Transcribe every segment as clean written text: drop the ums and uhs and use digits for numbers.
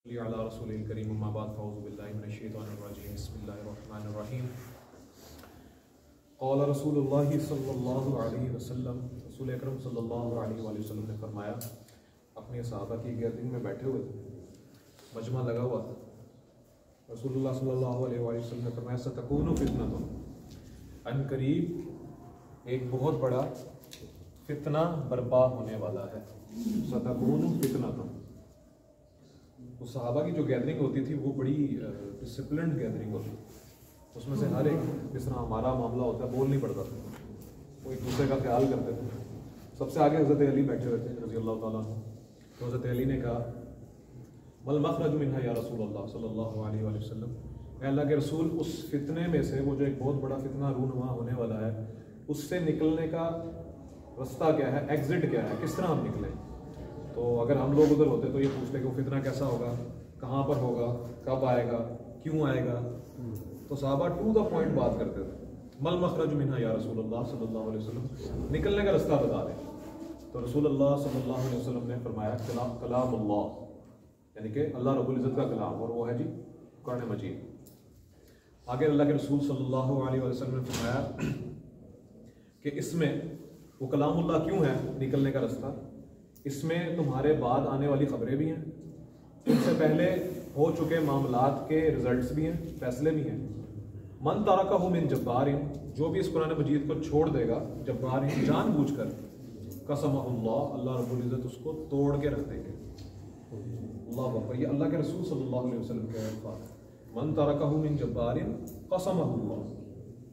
रसूलिल अम्मा बाद फ़अऊज़ु बिल्लाहि मिनश्शैतानिर रजीम बिस्मिल्लाहिर रहीम क़ाल रसूलुल्लाहि सल्लल्लाहु अलैहि वसल्लम रसूल अकरम सल्लल्लाहु अलैहि वसल्लम ने फरमाया, अपने सहाबा की गैदरिंग में बैठे हुए थे, मजमा लगा हुआ था। रसूलुल्लाह सल्लल्लाहु अलैहि वसल्लम ने फरमाया, सतकूनु फितनतुन, अनकरीब एक बहुत बड़ा फितना बर्पा होने वाला है। सतकूनु फितनतुन, उस सहाबा की जो गैदरिंग होती थी वो बड़ी डिसिप्लिन्ड गैदरिंग होती थी। उसमें से हर एक, जिस तरह हमारा मामला होता है, बोल नहीं पड़ता था, वो एक दूसरे का ख्याल करते थे। सबसे आगे हज़रत अली बैठे हुए थे रज़ी अल्लाह ताला अन्हु। तो हज़रत अली ने कहा, मल मखरज मिन्हा या रसूलल्लाह सल्लल्लाहु अलैहि वसल्लम, अल्लाह के रसूल, उस फितने में से, वो जो एक बहुत बड़ा फितना रूनुमा होने वाला है, उससे निकलने का रास्ता क्या है, एग्जिट क्या है, किस तरह हम निकलें। तो अगर हम लोग उधर होते तो ये पूछते कि वो फितना कैसा होगा, कहाँ पर होगा, कब आएगा, क्यों आएगा। तो सहाबा टू द पॉइंट बात करते थे। मल मखरज मिन्हा या रसूलल्लाह सल्लल्लाहु अलैहि वसल्लम, निकलने का रास्ता बता दें। तो रसूलुल्लाह सल्लल्लाहु अलैहि वसल्लम ने फरमाया, कलामुल्लाह, यानी कि अल्लाह रब्बुल इज़्ज़त का कलाम, और वो है जी कुरान मजीद। आगे अल्लाह के रसूल सल्लल्लाहु अलैहि वसल्लम ने फरमाया कि इसमें वो कलामुल्लाह क्यों है निकलने का रास्ता, इसमें तुम्हारे बाद आने वाली खबरें भी हैं, तुमसे पहले हो चुके मामलात के रिजल्ट्स भी हैं, फैसले भी हैं। मन तारकहु मिन जब्बारिन, जो भी इस कुरान मजीद को छोड़ देगा, जब्बारिन जानबूझकर, कसमहुल्लाह, अल्लाह रब्बुल इज़्ज़त उसको तोड़ के रख देंगे। अल्लाह अकबर, ये अल्लाह के रसूल सल्लल्लाहु अलैहि वसल्लम के अल्फाज हैं। मन तारकहु मिन जब्बारिन कसमहुल्लाह,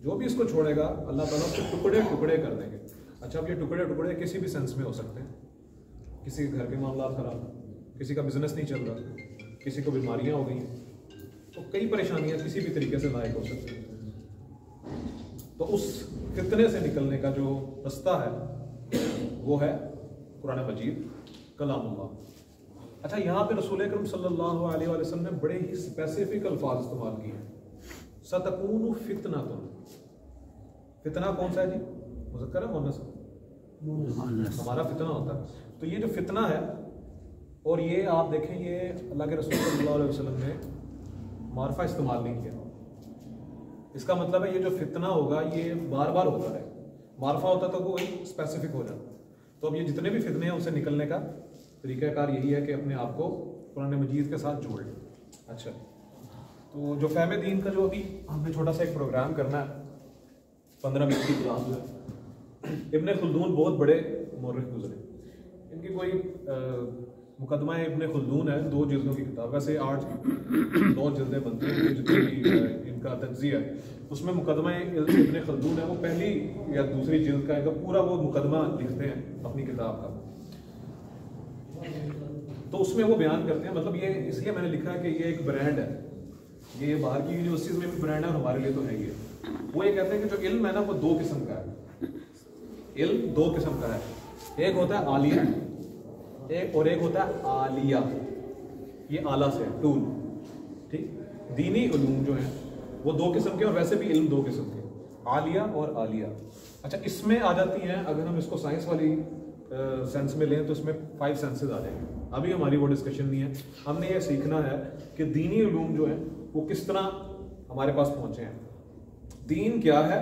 जो भी इसको छोड़ेगा अल्लाह ताला उसको टुकड़े टुकड़े कर देंगे। अच्छा, अब ये टुकड़े टुकड़े किसी भी सेंस में हो सकते हैं। किसी के घर के मामला खराब, किसी का बिजनेस नहीं चल रहा, किसी को बीमारियां हो गई, तो कई परेशानियां किसी भी तरीके से लायक हो सकती हैं। तो उस फितने से निकलने का जो रास्ता है वो है कुरान मजीद, कलामुल्लाह। अच्छा, यहाँ पे रसूल अकरम सल्लल्लाहु अलैहि वसल्लम ने बड़े ही स्पेसिफिक अल्फाज इस्तेमाल किए हैं। सतकूनु फितनतुन, फितना कौन सा है जी, मुज़क्कर है मुअन्नस? हमारा फितना होता है। तो ये जो फितना है, और ये आप देखें, ये अल्लाह के रसूल सल्लल्लाहु अलैहि वसल्लम ने मारफा इस्तेमाल नहीं किया। इसका मतलब है ये जो फितना होगा ये बार बार होता है। मारफा होता तो वो स्पेसिफिक हो जाता। तो अब ये जितने भी फितने हैं उनसे निकलने का तरीक़ाकार यही है कि अपने आप को कुरान मजीद के साथ जोड़ लें। अच्छा, तो जो फ़हम दीन का जो अभी हमने छोटा सा एक प्रोग्राम करना है, 15 मिनट की क्लास जो है, इब्ने खुल्दून बहुत बड़े मौरख गुजरे। इनकी कोई मुकदमा इब्ने खुल्दून है, 2 जिल्दों की किताब, वैसे 8 2 जिल्दें बनती हैं, जितनी भी इनका तज्ज़िया है उसमें मुकदमा इब्ने खुल्दून है, वो पहली या दूसरी जिल्द का है, पूरा वो मुकदमा लिखते हैं अपनी किताब का। तो उसमें वो बयान करते हैं, मतलब ये इसलिए मैंने लिखा है कि ये एक ब्रांड है, ये बाहर की यूनिवर्सिटीज़ में भी ब्रांड है और हमारे लिए तो है ही है। वो ये कहते हैं कि जो इल्म है ना वो 2 किस्म का है। इल्म 2 किस्म का है, एक होता है आलिया, एक और एक होता है आलिया। ये आला से टूल, ठीक। दीनी उलूम जो है वो 2 किस्म के, और वैसे भी इल्म 2 किस्म के, आलिया और आलिया। अच्छा, इसमें आ जाती हैं, अगर हम इसको साइंस वाली सेंस में लें तो इसमें 5 सेंसेस आ जाएंगे। अभी हमारी वो डिस्कशन नहीं है, हमने ये सीखना है कि दीनी उलूम जो है वो किस तरह हमारे पास पहुंचे हैं, दीन क्या है,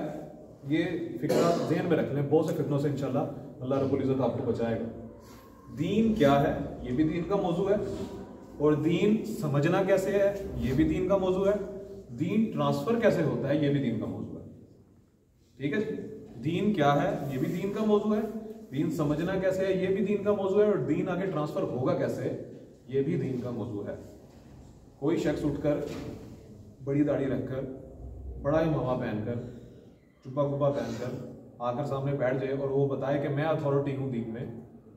ये फिक्रा ज़हन में रख लें। बहुत से फितनों से इंशाल्लाह अल्लाह रब्बुल इज़्ज़त आपको बचाएगा। दीन क्या है, ये भी दीन का मौजू है, और दीन समझना कैसे है, ये भी दीन का मौजू है। दीन ट्रांसफर कैसे होता है, ये भी दीन का मौजू है। ठीक है जी, दीन क्या है, ये भी दीन का मौजू है। दीन समझना कैसे है, ये भी दीन का मौजू है। और दीन आगे ट्रांसफर होगा कैसे, ये भी दीन का मौजू है। कोई शख्स उठकर बड़ी दाढ़ी रखकर, बड़ा ही मामा पहनकर, चुप्पा गुब्बा पहनकर आकर सामने बैठ जाए और वो बताए कि मैं अथॉरिटी हूँ दीन में,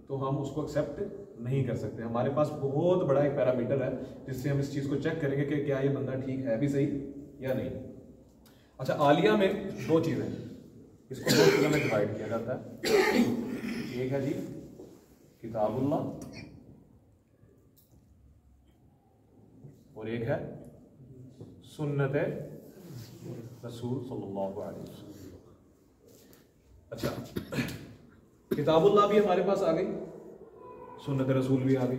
तो हम उसको एक्सेप्ट नहीं कर सकते। हमारे पास बहुत बड़ा एक पैरामीटर है जिससे हम इस चीज़ को चेक करेंगे कि क्या ये बंदा ठीक है भी सही या नहीं। अच्छा, आलिया में 2 चीज़ें हैं, इसको 2 चीज़ों में डिवाइड किया जाता है। एक है जी किताबुल्लाह, और एक है सुन्नत रसूल सल्लल्लाहु अलैहि वसल्लम। अच्छा, किताबुल्लाह भी हमारे पास आ गई, सुन्नत रसूल भी आ गई।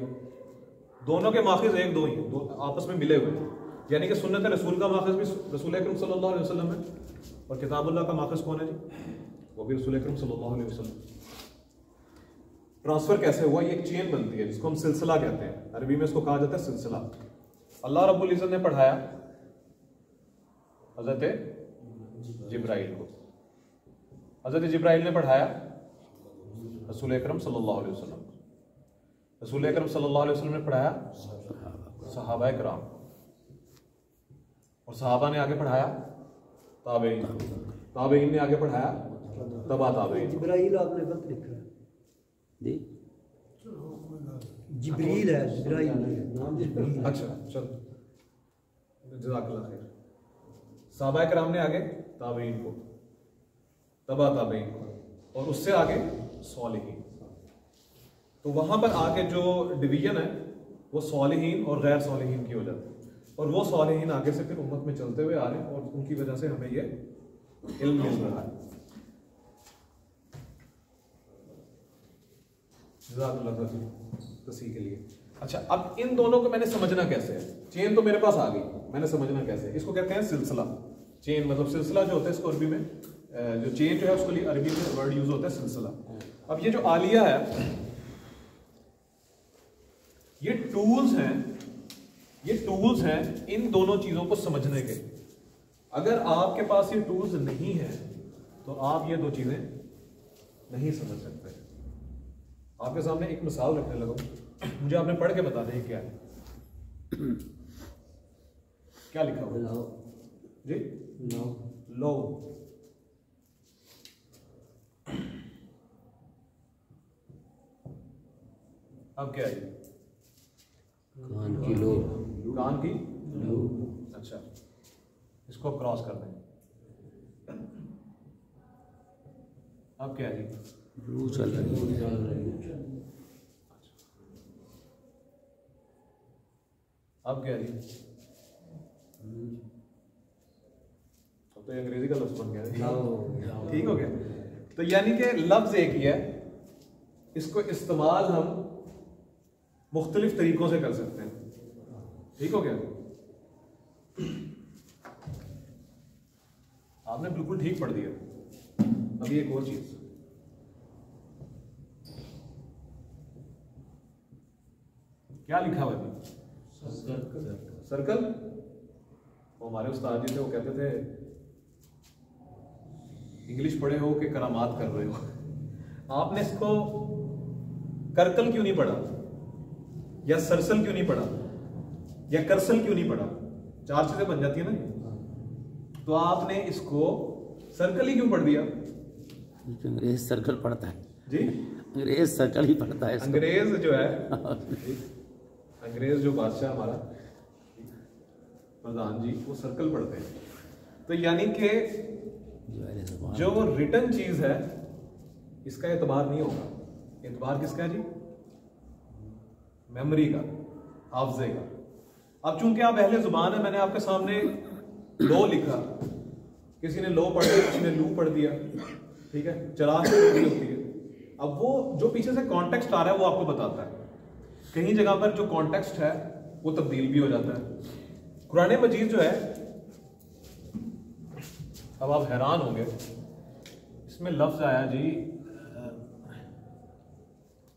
दोनों के माखिज एक दो ही हैं, दो आपस में मिले हुए हैं। यानी कि सुन्नत रसूल का माखिज भी रसूल अकरम सल्लल्लाहु अलैहि वसल्लम है और किताबुल्लाह का माखिज कौन है जी? वो भी रसूल अकरम सल्लल्लाहु अलैहि वसल्लम। ट्रांसफर कैसे हुआ? ये एक चेन बनती है जिसको हम सिलसिला कहते हैं, अरबी में इसको कहा जाता है सिलसिला। अल्लाह रब्बुल इज्जत ने पढ़ाया हजरत जिब्राइल को, हजरत जिब्राइल ने पढ़ाया रसूल अकरम सल्लल्लाहु अलैहि वसल्लम को, रसूल अकरम सल्लल्लाहु अलैहि वसल्लम ने पढ़ाया सहाबाए किराम और सहाबा ने आगे पढ़ाया ताबईन, ताबईन ने आगे पढ़ाया तबा ताबईन। जिब्राइल आपने गलत लिखा है जी, जिब्रील है, जिब्राइल नाम जिब्रील। अच्छा चल, जज़ाकल्लाह खैर। सहाबाए किराम ने आगे ताबईन को, तबा ताबईन को और उससे आगे सालिहीन। तो वहां पर आगे जो डिवीजन है वो सालिहीन और गैर सालिहीन की हो जाती है और वो सालिहीन आगे से फिर उम्मत में चलते हुए आ रहे हैं और उनकी वजह से हमें ये इल्म मिल रहा है। तस्हीह के लिए। अच्छा, अब इन दोनों को मैंने समझना कैसे है? चेन तो मेरे पास आ गई, मैंने समझना कैसे है? इसको कहते हैं सिलसिला। चेन मतलब सिलसिला जो होता है, इसको अरबी में जो चेन जो है उसके लिए अरबी में वर्ड यूज होता है सिलसिला। अब ये जो आलिया है, ये टूल्स हैं इन दोनों चीजों को समझने के। अगर आपके पास ये टूल्स नहीं है तो आप ये दो चीजें नहीं समझ सकते। आपके सामने एक मिसाल रखने लगा, मुझे आपने पढ़ के बता दें क्या है, क्या लिखा हुआ जी? लो। अब क्या है? कान की लो, कान की लो। अच्छा, इसको क्रॉस कर दें। अब क्या है? लू चल रही है। अब क्या है? तो ये अंग्रेजी का लफ्ज बन गया, ठीक हो गया। तो यानी कि लफ्ज एक ही है, इसको इस्तेमाल हम मुख्तलिफ तरीकों से कर सकते हैं, ठीक हो गया। आपने बिल्कुल ठीक पढ़ दिया। अभी एक और चीज, क्या लिखा हुआ है? सर्कल। वो हमारे उस्ताद जी थे, वो कहते थे इंग्लिश पढ़े हो कि करामात कर रहे हो। आपने इसको करकल क्यों नहीं पढ़ा, या सरसल क्यों नहीं पढ़ा, या करसल क्यों नहीं पढ़ा? चार चीजें बन जाती है ना। तो आपने इसको सर्कल ही क्यों पढ़ दिया? अंग्रेज सर्कल पढ़ता है जी, अंग्रेज सर्कल ही पढ़ता है। अंग्रेज जो है, अंग्रेज जो बादशाह हमारा प्रधान जी, वो सर्कल पढ़ते हैं। तो यानी कि जो रिटन चीज है इसका एतबार नहीं होगा। एतबार किसका है जी? मेमोरी का, हाफजे का। अब चूंकि आप अहले जुबान है, मैंने आपके सामने लो लिखा, किसी ने लो पढ़ दिया, किसी ने लू पढ़ दिया, ठीक है, चराग होती है। अब वो जो पीछे से कॉन्टेक्स्ट आ रहा है वो आपको बताता है। कहीं जगह पर जो कॉन्टेक्स्ट है वो तब्दील भी हो जाता है। कुरान मजीद जो है, अब आप हैरान होंगे, इसमें लफ्ज आया जी,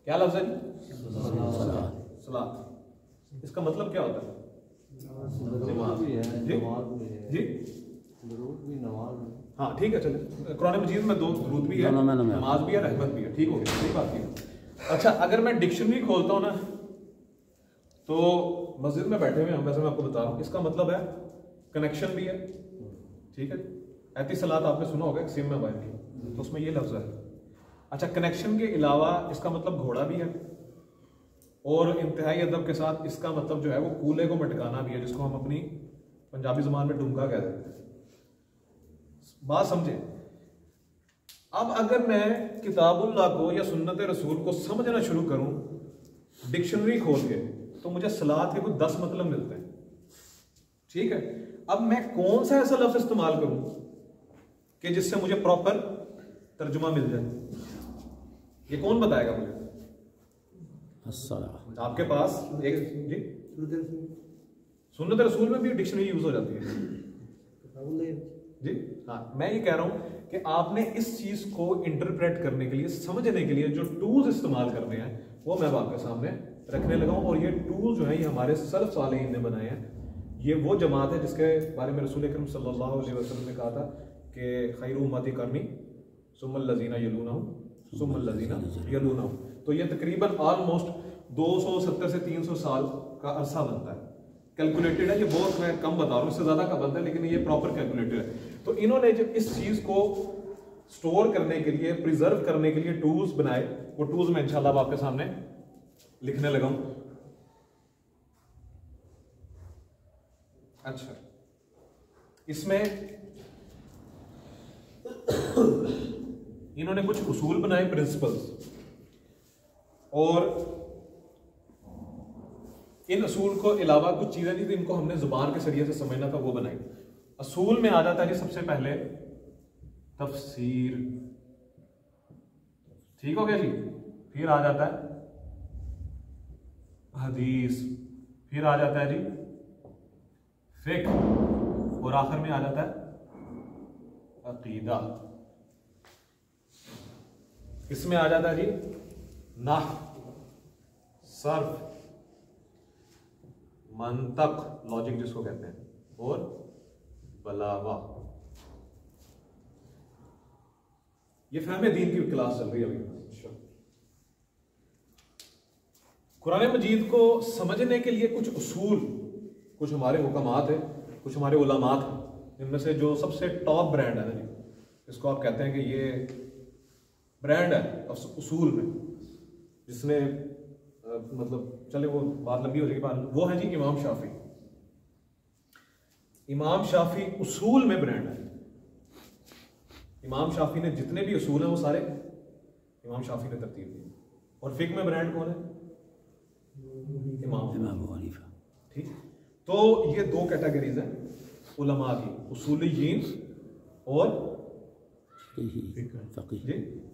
क्या लफ्ज है जी? सलात। इसका मतलब क्या होता है? जी हाँ ठीक है, चले। कुरान मजीद में दो दुरूद भी है, नमाज भी है, रहमत भी है, ठीक हो गया, सही बात की। अच्छा, अगर मैं डिक्शनरी खोलता हूँ ना, तो मस्जिद में बैठे हुए हम, वैसे मैं आपको बता रहा हूँ, इसका मतलब है कनेक्शन भी है, ठीक है। एतिसलात आपने सुना होगा सिम में वायर की, तो उसमें ये लफ्ज है। अच्छा, कनेक्शन के अलावा इसका मतलब घोड़ा भी है, और इंतहाई अदब के साथ इसका मतलब जो है वो कूले को मटकाना भी है, जिसको हम अपनी पंजाबी जुबान में डुमका कह देते हैं। बात समझे? अब अगर मैं किताबुल्लाह को या सुन्नत रसूल को समझना शुरू करूं डिक्शनरी खोल के, तो मुझे सलात के कुछ 10 मतलब मिलते हैं, ठीक है। अब मैं कौन सा ऐसा लफ्ज इस्तेमाल करूं कि जिससे मुझे प्रॉपर तर्जुमा मिल जाए? ये कौन बताएगा मुझे? अस्सलाह। आपके पास एक जी सुन्नत रसूल में भी डिक्शनरी यूज हो जाती है जी। हाँ, मैं ये कह रहा हूं कि आपने इस चीज को इंटरप्रेट करने के लिए, समझने के लिए जो टूल्स इस्तेमाल करने हैं वो मैं आपके सामने रखने लगा हूं। और ये टूल जो है ये हमारे सल्फ सालेहीन ने बनाए हैं। ये वो जमात है जिसके बारे में रसूल अकरम सल्लल्लाहु अलैहि वसल्लम ने कहा था कि खैरु उम्मती करनी सुम्मल लज़ीना यलूनहुम सुम्मल लज़ीना यलूनहुम। तो ये तकरीबन ऑलमोस्ट 270 से 300 साल का अरसा बनता है। कैलकुलेटेड है, ये बहुत मैं कम बता रहा हूँ, इससे ज्यादा का बनता है, लेकिन ये प्रॉपर कैलकुलेटेड है। तो इन्होंने जो इस चीज को स्टोर करने के लिए, प्रिजर्व करने के लिए टूल्स बनाए, वो टूल्स मैं इंशाल्लाह आपके सामने लिखने लगा हूं। अच्छा, इसमें इन्होंने कुछ उसूल बनाए, प्रिंसिपल्स, और इन असूल को अलावा कुछ चीजें थी इनको हमने जुबान के जरिए से समझना था, वो बनाई। असूल में आ जाता है जी सबसे पहले तफसीर, ठीक हो गया जी। फिर आ जाता है हदीस, फिर आ जाता है जी फिक्र, और आखिर में आ जाता है अकीदा। इसमें आ जाता है जी नहव, सर्फ, मंतक, लॉजिक जिसको कहते हैं, और बलागा। ये फहमे दीन की क्लास चल रही है अभी। कुरान मजीद को समझने के लिए कुछ उसूल, कुछ हमारे हुक्मात है, कुछ हमारे उलमात हैं। इनमें से जो सबसे टॉप ब्रांड है ना जी, इसको आप कहते हैं कि ये ब्रांड है उसूल में, जिसने मतलब चले वो बात लंबी हो जाएगी, वो है जी इमाम शाफी। इमाम शाफी उसूल में ब्रांड है। इमाम शाफी ने जितने भी उसूल हैं वो सारे इमाम शाफी ने तरतीब दिए। और फिक्र में ब्रांड कौन है? इमाम हनीफा। ठीक, तो ये दो कैटेगरीज हैं उलमा की, उसूलियीन और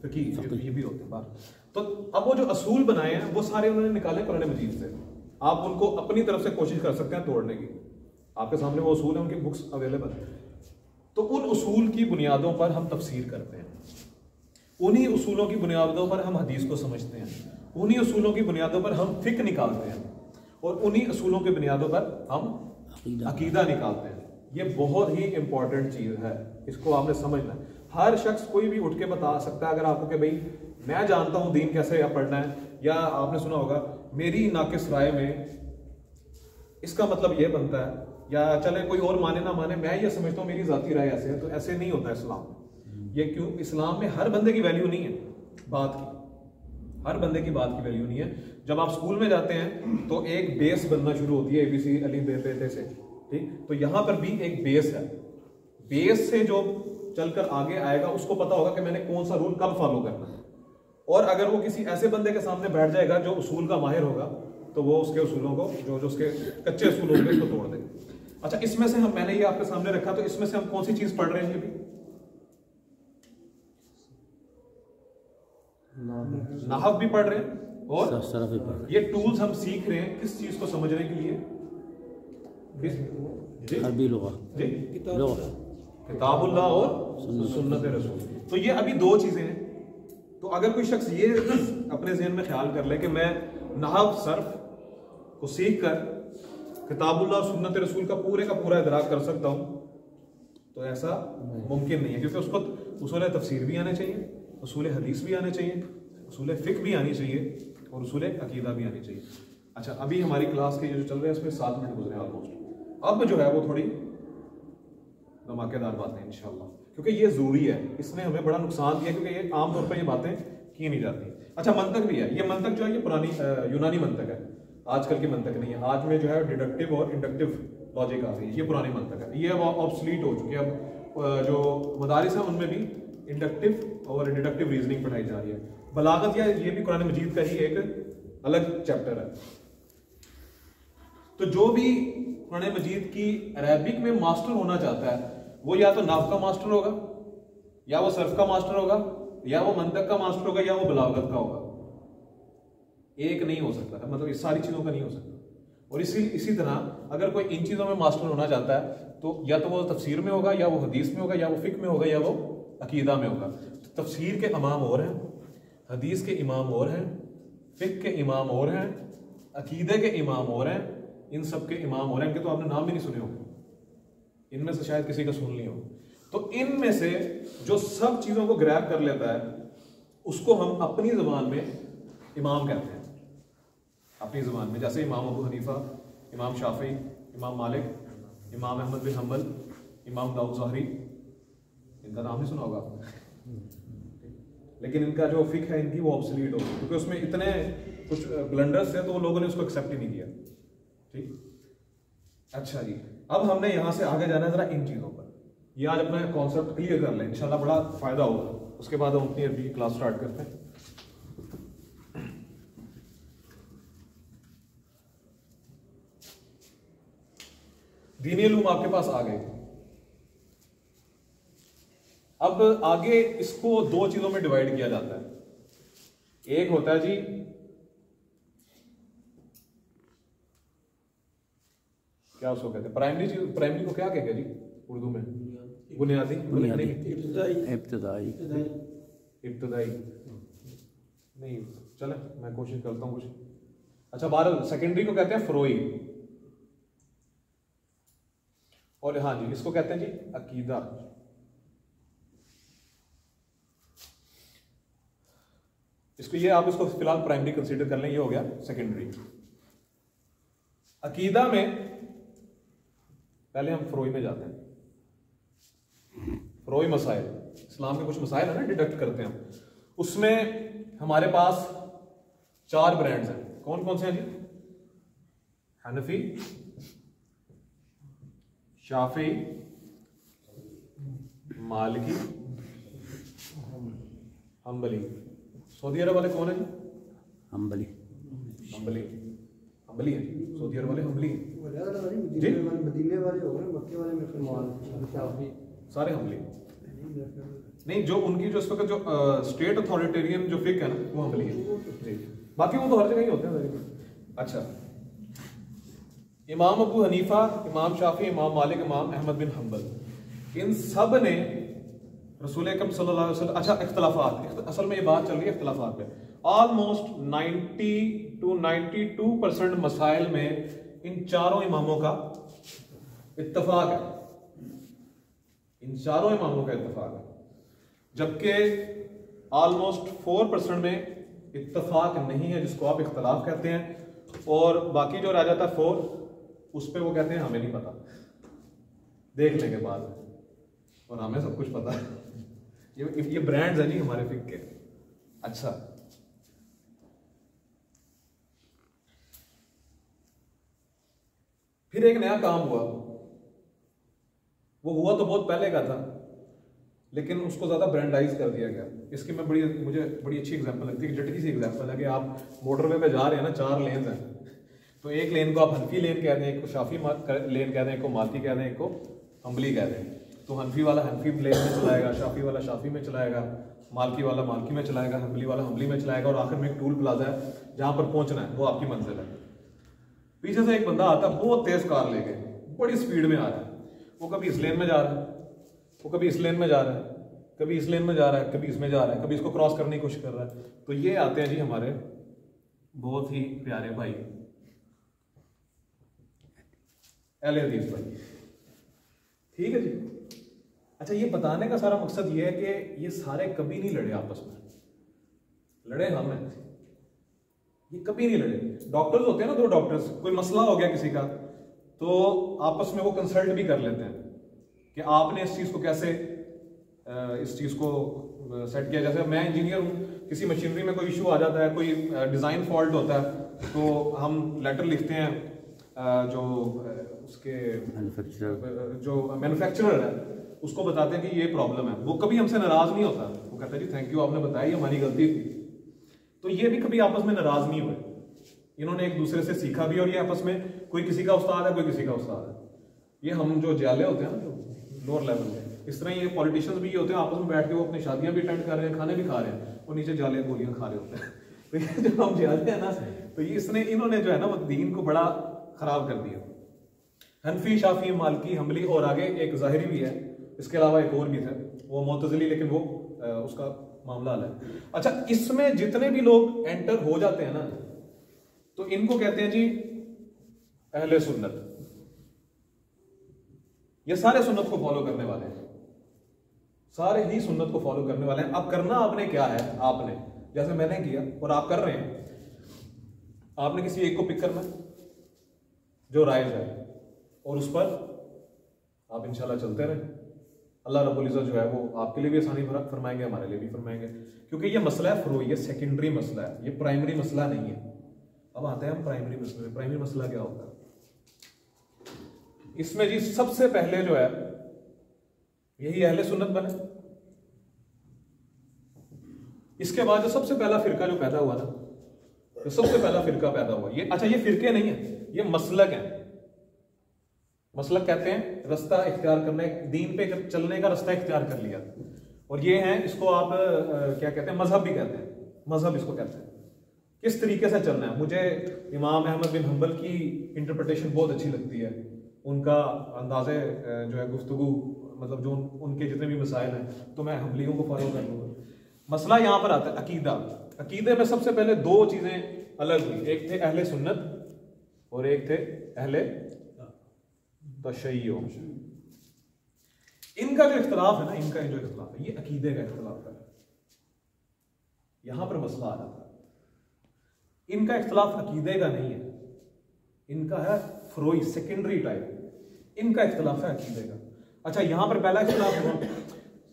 फकीह, ये भी होते हैं बात। तो अब वो जो असूल बनाए हैं वो सारे उन्होंने निकाले कुरान मजीद से। आप उनको अपनी तरफ से कोशिश कर सकते हैं तोड़ने की, आपके सामने वो असूल है, उनकी बुक्स अवेलेबल है। तो उन उसूल की बुनियादों पर हम तफसीर करते हैं, उन्हीं उसूलों की बुनियादों पर हम हदीस को समझते हैं, उन्हीं उसूलों की बुनियादों पर हम फिक्र निकालते हैं, और उन्हीं उसूलों की बुनियादों पर हम अकीदा निकालते हैं। ये बहुत ही इंपॉर्टेंट चीज है, इसको आपने समझना है। हर शख्स कोई भी उठ के बता सकता है अगर आपको कि भाई मैं जानता हूं दीन कैसे पढ़ना है, या आपने सुना होगा मेरी नाकिस राय में इसका मतलब ये बनता है, या चले कोई और माने ना माने, मैं ये समझता हूं मेरी जाती राय ऐसे है। तो ऐसे नहीं होता इस्लाम में। ये क्यों? इस्लाम में हर बंदे की वैल्यू नहीं है, बात की, हर बंदे की बात की वैल्यू नहीं है। जब आप स्कूल में जाते हैं तो एक बेस बनना शुरू होती है, ABC अली बे से, ठीक। तो यहां पर भी एक बेस है, बेस से जो चलकर आगे आएगा उसको पता होगा कि मैंने कौन सा रूल कब फॉलो करना है। और अगर वो किसी ऐसे बंदे के सामने बैठ जाएगा जो उसूल का माहिर होगा, तो वो उसके उसूलों को, जो उसके कच्चे उसूल होंगे, उसको तोड़ दे। अच्छा, इसमें से हम, मैंने ये आपके सामने रखा, तो इसमें से हम कौन सी चीज पढ़ रहे हैं अभी? नाहव भी पढ़ रहे हैं, और ये टूल्स हम सीख रहे हैं किस चीज को समझने के लिए? किताबुल्लाह और सुन्नत रसूल। तो ये अभी दो चीजें हैं। तो अगर कोई शख्स ये अपने ज़हन में ख्याल कर ले कि मैं नहव सर्फ को सीख कर किताबुल्लाह और सुन्नत रसूल का पूरा इदराक कर सकता हूं, तो ऐसा मुमकिन नहीं है, क्योंकि उसको उसूल तफसीर भी आने चाहिए, उसूल हदीस भी आने चाहिए, उसूल फिक्र भी आनी चाहिए, और उसूल अकीदा भी आनी चाहिए। अच्छा, अभी हमारी क्लास के जो चल रहे हैं इसमें 7 मिनट गुजरे ऑलमोस्ट। अब जो है वो थोड़ी धमाकेदार बातें इंशाल्लाह, क्योंकि ये जरूरी है। इसने हमें बड़ा नुकसान दिया, क्योंकि ये आमतौर पर ये बातें की नहीं जाती। अच्छा, मंतक भी है। ये मंतक जो है ये पुरानी यूनानी मंतक है, आजकल की मंतक नहीं है। आज में जो है डिडक्टिव और इंडक्टिव लॉजिक आ गई है, ये पुरानी मंतक है, ये अब ऑब्सलीट हो चुकी है। अब जो मदारिस है उनमें भी इंडक्टिव और डिडक्टिव रीजनिंग पढ़ाई जा रही है। बलागत या ये भी कुरान मजीद का ही एक अलग चैप्टर है। तो जो भी कुरान मजीद की अरबिक में मास्टर होना चाहता है, वो या तो नाफ का मास्टर होगा, या वो सर्फ का मास्टर होगा, या वो मंतक का मास्टर होगा, या वो बलागत का होगा। एक नहीं हो सकता, मतलब इस सारी चीज़ों का नहीं हो सकता। और इसी तरह अगर कोई इन चीज़ों में मास्टर होना चाहता है तो या तो वो तफसीर में होगा, या वो हदीस में होगा, या वो फ़िक़्ह में होगा, या वो अकीदा में होगा। तो तफसीर के इमाम और हैं, हदीस के इमाम और हैं, फ़िक़्ह के इमाम और हैं, अकीदे के इमाम और हैं, इन सब के इमाम और हैं। इनके तो आपने नाम भी नहीं सुने होंगे, इनमें से शायद किसी का सुन लिया हो। तो इनमें से जो सब चीज़ों को ग्रैब कर लेता है उसको हम अपनी ज़बान में इमाम कहते हैं। अपनी ज़बान में जैसे इमाम अबू हनीफा, इमाम शाफी, इमाम मालिक, इमाम अहमद बिन हम्बल, इमाम दाऊद ज़ाहरी, इनका नाम नहीं सुना होगा आपने, लेकिन इनका जो फ़िक़्ह है इनकी वो ऑब्सोलीट हो गई क्योंकि उसमें इतने कुछ ब्लंडर्स थे तो लोगों ने उसको एक्सेप्ट ही नहीं किया। ठीक, अच्छा जी, अब हमने यहाँ से आगे जाना है ज़रा इन चीज़ों पर। ये आज अपना कॉन्सेप्ट क्लियर कर लें, इंशाल्लाह बड़ा फ़ायदा होगा। उसके बाद हम अपनी अभी क्लास स्टार्ट करते हैं। दीनी इल्म आपके पास आ गए। अब आगे इसको दो चीजों में डिवाइड किया जाता है। एक होता है जी क्या उसको कहते हैं, प्राइमरी को क्या कहेंगे जी उर्दू में? बुनियादी, इब्तदाई नहीं, चले मैं कोशिश करता हूं कुछ। अच्छा, 12 सेकेंडरी को कहते हैं फरोई, और हाँ जी इसको कहते हैं जी अकीदा। इसको ये आप इसको फिलहाल प्राइमरी कंसीडर कर लें, ये हो गया सेकेंडरी। अकीदा में पहले हम फरोई में जाते हैं। फरोई मसाइल, इस्लाम के कुछ मसाइल है ना, डिडक्ट करते हैं हम। उसमें हमारे पास 4 ब्रांड्स हैं। कौन कौन से हैं जी? हनफी, शाफी, मालिकी, हम्बली। सऊदी अरब वाले कौन है जी? हम्बली। हम्बली, हम्बली है जी, सऊदी अरब वाले हम्बली हैं जी, मदीने वाले हो गए, मक्के वाले में सारे हम्बली नहीं। जो उनकी जो इस वक्त जो स्टेट अथॉरिटेरियन जो फिक है ना वो हम्बली है जी, बाकी वो तो हर जगह ही होते हैं। अच्छा, इमाम अबू हनीफा, इमाम शाफी, इमाम मालिक, इमाम अहमद बिन हम्बल, इन सब ने रसूल अकरम सल्लल्लाहु अलैहि वसल्लम, अच्छा इख्तलाफात, असल में ये बात चल रही है इख्तलाफात पे। ऑलमोस्ट 90 to 92% मसाइल में इन चारों इमामों का इत्तफाक है, इन चारों इमामों का इत्तफाक है। जबकि ऑलमोस्ट 4% में इत्तफाक नहीं है, जिसको आप इख्तलाफ कहते हैं, और बाकी जो रह जाता है 4, उस पर वो कहते हैं हमें नहीं पता, देख लेंगे बाद में, और हमें सब कुछ पता है। ये ब्रांड्स है जी हमारे फिक के। अच्छा, फिर एक नया काम हुआ, वो हुआ तो बहुत पहले का था, लेकिन उसको ज्यादा ब्रांडाइज कर दिया गया। इसकी मुझे बड़ी अच्छी एग्जांपल लगती है, जटकी सी एग्जांपल है कि आप मोटरवे पे जा रहे हैं ना, 4 लेन हैं, तो एक लेन को आप हनफी लेन कह दें, एक को शाफी लेन कह दें, एक को मालकी कह दें, एक को हम्बली कह दें। तो हनफी वाला हनफी लेन में चलाएगा, शाफी वाला शाफी में चलाएगा, मालकी वाला मालकी में चलाएगा, हम्बली वाला हम्बली में चलाएगा, और आखिर में एक टूल प्लाजा है जहां पर पहुंचना है, वो आपकी मंजिल है। पीछे से एक बंदा आता है बहुत तेज कार लेके, बड़ी स्पीड में आ रहा है, वो कभी इस लेन में जा रहा है, वो कभी इस लेन में जा रहा है, कभी इस लेन में जा रहा है, कभी इसमें जा रहा है, कभी इसको क्रॉस करने की कोशिश कर रहा है। तो ये आते हैं जी हमारे बहुत ही प्यारे भाई अहले हदीस भाई, ठीक है जी। अच्छा, ये बताने का सारा मकसद ये है कि ये सारे कभी नहीं लड़े आपस में, लड़े हम हैं, ये कभी नहीं लड़े। डॉक्टर्स होते हैं ना, 2 डॉक्टर्स, कोई मसला हो गया किसी का, तो आपस में वो कंसल्ट भी कर लेते हैं कि आपने इस चीज को कैसे इस चीज को सेट किया। जैसे मैं इंजीनियर हूँ, किसी मशीनरी में कोई इशू आ जाता है, कोई डिजाइन फॉल्ट होता है, तो हम लेटर लिखते हैं जो उसके जो मैन्युफैक्चरर है उसको बताते हैं कि ये प्रॉब्लम है। वो कभी हमसे नाराज नहीं होता, वो कहता है जी थैंक यू, आपने बताया, हमारी गलती थी। तो ये भी कभी आपस में नाराज नहीं हुए, इन्होंने एक दूसरे से सीखा भी, और ये आपस में कोई किसी का उस्ताद है, कोई किसी का उस्ताद है। ये हम जो जाले होते हैं ना, जो लोअर लेवल में, इस तरह ये पॉलिटिशियंस भी होते हैं, आपस में बैठ के वो अपनी शादियां भी अटेंड कर रहे हैं, खाने भी खा रहे हैं, और नीचे जाले गोलियां खा रहे होते हैं। तो ये जो हम जिहादी है ना, तो ये इन्होंने जो है ना वो दीन को बड़ा खराब कर दिया। हनफी, शाफी, मालकी, हम्बली और आगे एक ज़ाहिरी भी है, इसके अलावा एक और भी थे वो मुअतज़िली, लेकिन वो उसका मामला अलग है। अच्छा, इसमें जितने भी लोग एंटर हो जाते हैं ना, तो इनको कहते हैं जी अहले सुन्नत। ये सारे सुन्नत को फॉलो करने वाले हैं, सारे ही सुन्नत को फॉलो करने वाले हैं। अब करना आपने क्या है, आपने जैसे मैंने किया और आप कर रहे हैं, आपने किसी एक को पिक करना जो राइज है और उस पर आप इंशाल्लाह चलते रहें। अल्लाह रब्बुल इज़्ज़त जो है वो आपके लिए भी आसानी फरमाएंगे, हमारे लिए भी फरमाएंगे, क्योंकि ये मसला है फ्रो, ये सेकेंडरी मसला है, ये प्राइमरी मसला नहीं है। अब आते हैं हम प्राइमरी मसले में। प्राइमरी मसला क्या होता है इसमें जी? सबसे पहले जो है यही अहले सुन्नत बने। इसके बाद जो सबसे पहला फिरका जो पैदा हुआ ना, जो सबसे पहला फिरका पैदा हुआ ये, अच्छा ये फिरके नहीं है, ये मसलक है। मसलक कहते हैं रास्ता इख्तियार करने, दीन पे चलने का रास्ता इख्तियार कर लिया। और ये है, इसको आप क्या कहते हैं, मजहब भी कहते हैं, मजहब इसको कहते हैं। किस तरीके से चलना है। मुझे इमाम अहमद बिन हंबल की इंटरप्रिटेशन बहुत अच्छी लगती है, उनका अंदाज़े जो है गुफ्तगू, मतलब जो उनके जितने भी मसाइल हैं, तो मैं हम्बलियों को फॉलो कर लूँगा। मसला यहाँ पर आता है अकीदा। अकीदे में सबसे पहले दो चीज़ें अलग हुई, एक थे अहले सुन्नत और एक थे अहले तशय्यो। इनका जो इख्तलाफ है ना, इनका जो इख्तलाफ है, ये अकीदे का इख्तलाफ है। यहां पर मसला आ जाता है। इनका इख्तलाफ अकीदे का नहीं है, इनका है फ्रोई, सेकेंडरी टाइप। इनका इख्तलाफ है अकीदे का। अच्छा, यहां पर पहला इख्तलाफ हुआ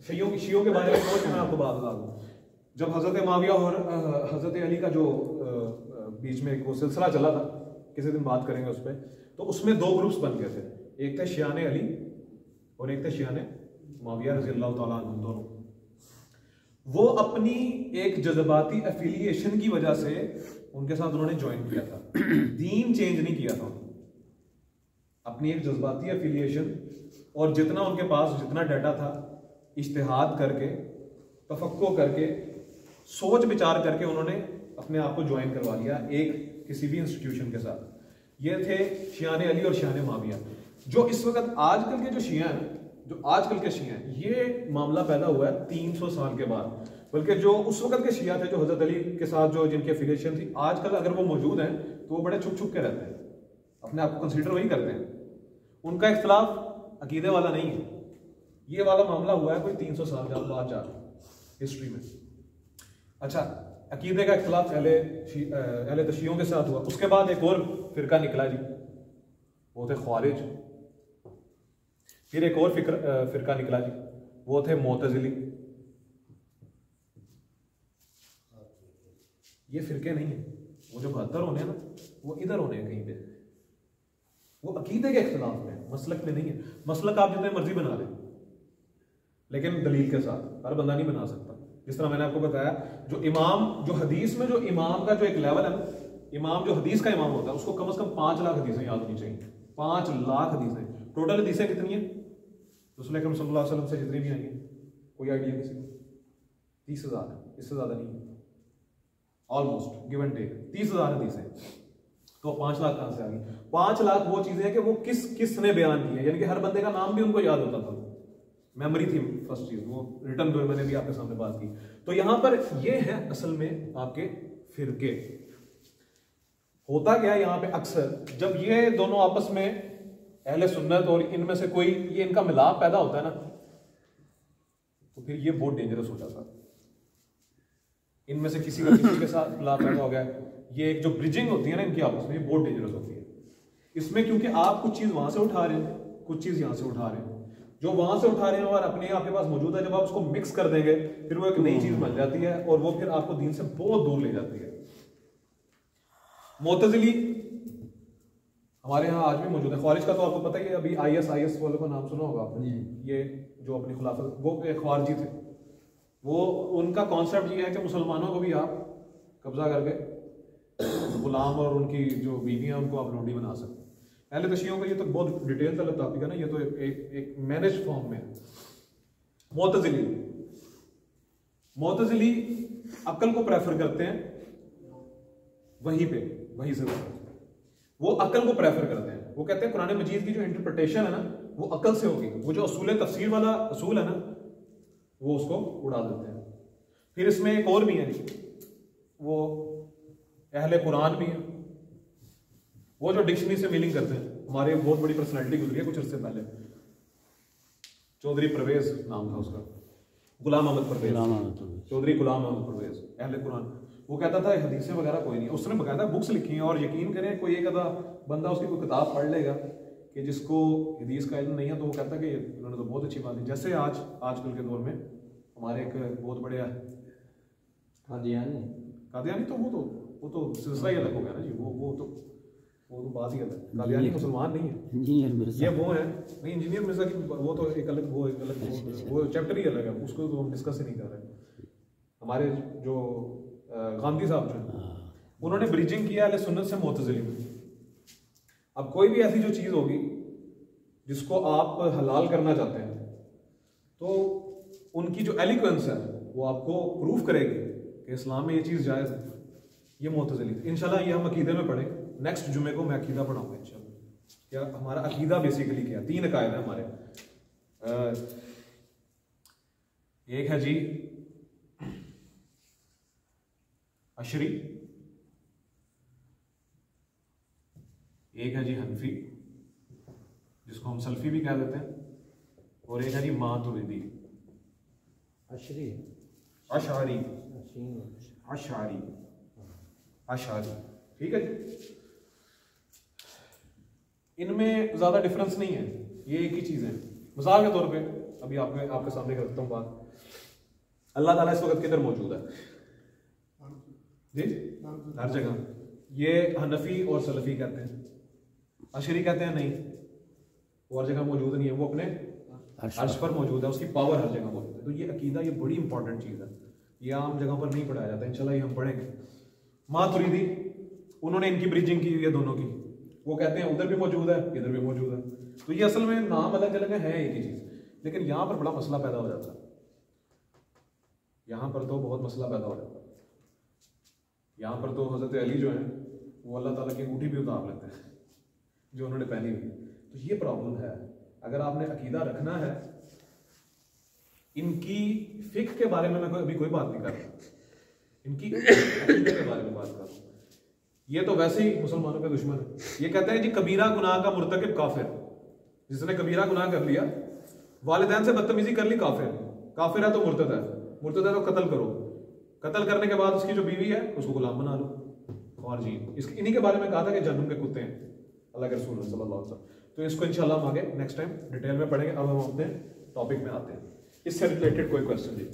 शियों के बारे में। मैं आपको बात बता दूं, जब हजरत माविया और हजरत अली का जो बीच में एक वो सिलसिला चला था, किसी दिन बात करेंगे उस पर, तो उसमें दो ग्रुप्स बन गए थे, एक थे शियाने अली और एक थे शियाने माविया रज़ी अल्लाह तआला अन्हुम। दोनों वो अपनी एक जज्बाती एफिलिएशन की वजह से उनके साथ उन्होंने ज्वाइन किया था, दीन चेंज नहीं किया था। अपनी एक जज्बाती एफिलिएशन और जितना उनके पास जितना डाटा था, इज्तिहाद करके, तफक्को करके, सोच विचार करके उन्होंने अपने आप को ज्वाइन करवा लिया एक किसी भी इंस्टीट्यूशन के साथ। ये थे शियाने अली और शियाने माविया। जो इस वक्त आजकल के जो शिया हैं, जो आजकल के शिया हैं, ये मामला पैदा हुआ है 300 साल के बाद। बल्कि जो उस वक्त के शिया थे, जो हजरत अली के साथ जो जिनकी एफिलिएशन थी, आजकल अगर वो मौजूद हैं तो वो बड़े छुप छुप के रहते हैं, अपने आप को कंसीडर वही करते हैं। उनका इख्तलाफ अकीदे वाला नहीं है। ये वाला मामला हुआ है कोई 300 साल बाद जाकर हिस्ट्री में। अच्छा, अकीदे का इख्तलाफ अहले तशय्युओं के साथ हुआ। उसके बाद एक और फिरका निकला जी, वो थे ख्वारिज। फिर एक और फिरका निकला जी, वो थे मुअतज़िली। ये फिरके नहीं है, वो जो 72 होने हैं ना, वो इधर होने हैं कहीं पे। वो अकीदे के इख्तलाफ में, मसलक में नहीं है। मसलक आप जितने मर्जी बना लें, लेकिन दलील के साथ। हर बंदा नहीं बना सकता। जिस तरह मैंने आपको बताया, जो इमाम, जो हदीस में जो इमाम का जो एक लेवल है ना, इमाम जो हदीस का इमाम होता है, उसको कम से कम 5 लाख हदीसें याद होनी चाहिए। 5 लाख हदीसें। टोटल हदीसें कितनी है रसूल अकरम सल्लल्लाहु अलैहि वसल्लम से जितनी भी आई हैं, कोई आइडिया किसी को? 30,000 है, इससे ज्यादा नहीं है। ऑलमोस्ट गिव एंड टेक 30,000 हदीसें। तो 5 लाख कहां से आ गई? 5 लाख वो चीजें हैं कि वो किसने बयान की है, यानी कि हर बंदे का नाम भी उनको याद होता था। मेमोरी थी फर्स्ट चीज, वो रिटर्न जो मैंने भी आपके सामने बात की। तो यहां पर ये है असल में आपके फिरके। होता क्या है यहां पे, अक्सर जब ये दोनों आपस में अहले सुन्नत और इनमें से कोई ये इनका मिलाप पैदा होता है ना, तो फिर ये बहुत डेंजरस हो जाता है। इनमें से किसी का किसी के साथ मिलाप पैदा हो गया, ये एक जो ब्रिजिंग होती है ना इनकी आपस में, ये बहुत डेंजरस होती है। इसमें क्योंकि आप कुछ चीज वहां से उठा रहे हैं, कुछ चीज यहां से उठा रहे हैं, जो वहां से उठा रहे हैं और अपने आपके पास मौजूद है, जब आप उसको मिक्स कर देंगे फिर वो एक नई चीज बन जाती है और वो फिर आपको दीन से बहुत दूर ले जाती है। मुअतज़िली हमारे यहाँ आज भी मौजूद है। ख्वारिज का तो आपको पता ही है, अभी IS वालों का नाम सुना होगा आपने। ये जो अपनी खिलाफत, वो ख्वारिजी थे। वो उनका कॉन्सेप्ट ये है कि मुसलमानों को भी आप कब्जा करके गुलाम और उनकी जो बीवियां उनको आप रोटी बना सकते हैं। अहले तशय्युओं का ये तो बहुत डिटेल तलब टॉपिक है ना, ये तो एक मैनेज फॉर्म में है। मुअतज़िली अक्ल को प्रेफर करते हैं वहीं से वो अकल को प्रेफर करते हैं। वो कहते हैं कुरान मजीद की जो इंटरप्रिटेशन है ना वो अकल से होगी, वो जो असूल तफसीर वाला असूल है ना वो उसको उड़ा देते हैं। फिर इसमें एक और भी है, वो अहले कुरान भी है, वो जो डिक्शनरी से मीनिंग करते हैं। हमारे बहुत बड़ी पर्सनैलिटी गुजरी है कुछ अर्से पहले, चौधरी परवेज नाम था उसका, गुलाम अहमद परवेज, चौधरी गुलाम अहमद परवेज, अहले कुरान। वो कहता था हदीसें वगैरह कोई नहीं, उसने बकायदा बुक्स लिखी हैं। और यकीन करें कोई एक आधा बंदा उसकी कोई किताब पढ़ लेगा कि जिसको हदीस का इल्म नहीं है तो वो कहता कि इन्होंने तो बहुत अच्छी बात है। जैसे आजकल के दौर में हमारे एक बहुत बड़े कादियानी तो वो तो सिलसिला ही अलग हो गया ना जी। वो तो बात ही अलग। कादियानी मुसलमान नहीं है, ये वो है नहीं, इंजीनियर मिर्जा की वो तो एक अलग वो चैप्टर ही अलग है, उसको तो हम डिस्कस ही नहीं कर रहे। हमारे जो गांधी साहब जो उन्होंने ब्रिजिंग किया अहले सुन्नत से मुअतज़िली में। अब कोई भी ऐसी जो चीज़ होगी जिसको आप हलाल करना चाहते हैं तो उनकी जो एलिक्वेंस है वो आपको प्रूफ करेगी कि इस्लाम में ये चीज़ जायज़ है। ये मुअतज़िली थे। इंशाल्लाह ये हम अकीदे में पढ़ें, नेक्स्ट जुमे को मैं अकीदा पढ़ाऊंगा इंशाल्लाह। क्या हमारा अकीदा बेसिकली क्या, 3 अकायद है हमारे। एक है जी अशरी, एक है जी हनफी जिसको हम सल्फी भी कह देते हैं, और एक है जी मातुरिदी। अशरी अशारी अशारी अशारी, ठीक है जी। इनमें ज्यादा डिफरेंस नहीं है, ये एक ही चीज है। मिसाल के तौर पे अभी आपके सामने रखता हूँ बात। अल्लाह ताला इस वक्त किधर मौजूद है जी? हर जगह। ये हनफी और सलफी कहते हैं, अशरी कहते हैं नहीं, वो हर जगह मौजूद नहीं है, वो अपने अर्श पर मौजूद है, उसकी पावर हर जगह मौजूद है। तो ये अकीदा ये बड़ी इंपॉर्टेंट चीज है, ये आम जगह पर नहीं पढ़ाया जाता। इंशाल्लाह ये हम पढ़ेंगे। मातुरीदी उन्होंने इनकी ब्रिजिंग की हुई है दोनों की, वो कहते हैं उधर भी मौजूद है इधर भी मौजूद है। तो ये असल में नाम अलग अलग है एक ही चीज, लेकिन यहाँ पर बड़ा मसला पैदा हो जाता है। यहाँ पर तो बहुत मसला पैदा हो जाता है। यहाँ पर तो हजरत अली जो है वो अल्लाह ताला की अंगूठी भी उतार लेते हैं जो उन्होंने पहनी हुई। तो ये प्रॉब्लम है। अगर आपने अकीदा रखना है, इनकी फिक्र के बारे में मैं अभी कोई बात नहीं कर रहा, इनकी अकीदे के बारे में बात कर रहा हूँ। ये तो वैसे ही मुसलमानों के दुश्मन है। ये कहते हैं जी कबीरा गुनाह का मुर्तकिब काफिर, जिसने कबीरा गुनाह कर लिया, वालिदैन से बदतमीजी कर ली, काफिर। काफिर है तो मुर्तद है, मुर्तद है तो कत्ल करो, कत्ल करने के बाद उसकी जो बीवी है उसको गुलाम बना लो। और जी इन्हीं के बारे में कहा था कि जहन्नुम के कुत्ते हैं अल्लाह के रसूल सल्लल्लाहु अलैहि वसल्लम। तो इसको इंशाल्लाह हम आगे नेक्स्ट टाइम डिटेल में पढ़ेंगे। अब हम अपने टॉपिक में आते हैं, इससे रिलेटेड कोई क्वेश्चन जी?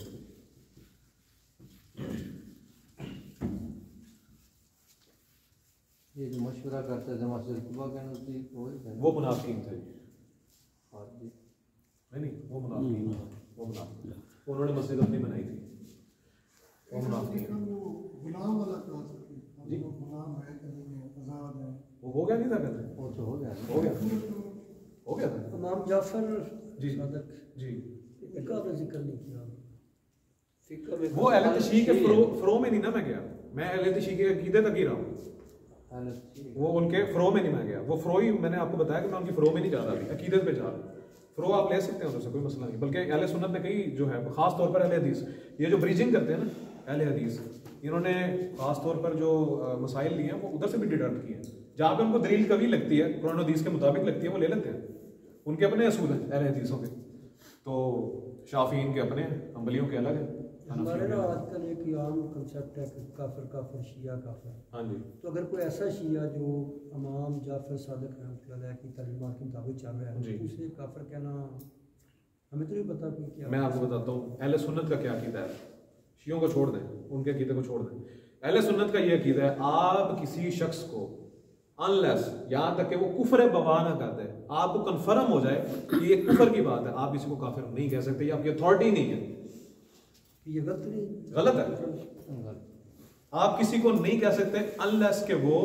ये जो मशवरा करते थे मस्जिद कुबा के नज़दीक वो मुनाफिकीन थे जी। नहीं वो मुनाफिकीन, वो मुनाफिकीन, उन्होंने मस्जिद अपनी बनाई थी। वो मुनाफिकीन गुलाम वाला क्लास जी, गुलाम है कि नहीं है, आजाद है, वो हो गया नहीं था कहते? वो तो हो गया हो गया था इमाम जाफर जी सादक जी। एक आपने जिक्र नहीं किया, फिक्र में वो अहले तशय्यी के फ्रो में नहीं ना मैं गया, मैं अहले तशय्यी के अकीदे तक ही रहा हूँ। वो उनके फ्रो में नहीं मैं गया, वो फ्रो ही मैंने आपको बताया कि मैं उनकी फ्रो में नहीं जा रहा, अभी अकीदत पे जा रहा हूँ। फ्रो आप ले सकते हैं उधर से, कोई मसला नहीं। बल्कि अहले सुन्नत ने कई जो है खास तौर पर अहले हदीस, ये जो ब्रिजिंग करते हैं ना अहले हदीस, इन्होंने खास तौर पर जो मसाइल लिए हैं वो उधर से भी डिडक्ट किए हैं। जहाँ पे उनको दलील कभी लगती है, कुरान हदीस के मुताबिक लगती है, वो ले लेते हैं। उनके अपने असूल हैं अहले हदीसों के, तो शाफीन के अपने, हंबलियों के अलग है। हमारे ना आजकल एक आम कंसेप्ट है कि काफिर काफिर शिया काफिर। हाँ जी। तो अगर कोई ऐसा शिया जो इमाम जाफर सादिक रहमतुल्लाह की तालीमात के मुताबिक चल रहा है, तो उसे काफिर कहना हमें तो नहीं पता कि क्या। मैं आपको बताता हूँ अहले सुन्नत का क्या अकीदा है। शियों को छोड़ दें, उनके अकीदे को छोड़ दें। अहले सुन्नत का ये अकीदा है, आप किसी शख्स को अनलेस यहाँ तक कि वो कुफर बवा ना कर दे, आपको कन्फर्म हो जाए कि ये कुफर की बात है, आप किसी को काफिर नहीं कह सकते, ये आपकी अथॉरिटी नहीं है। ये गलत नहीं, गलत है। आप किसी को नहीं कह सकते अनलेस के वो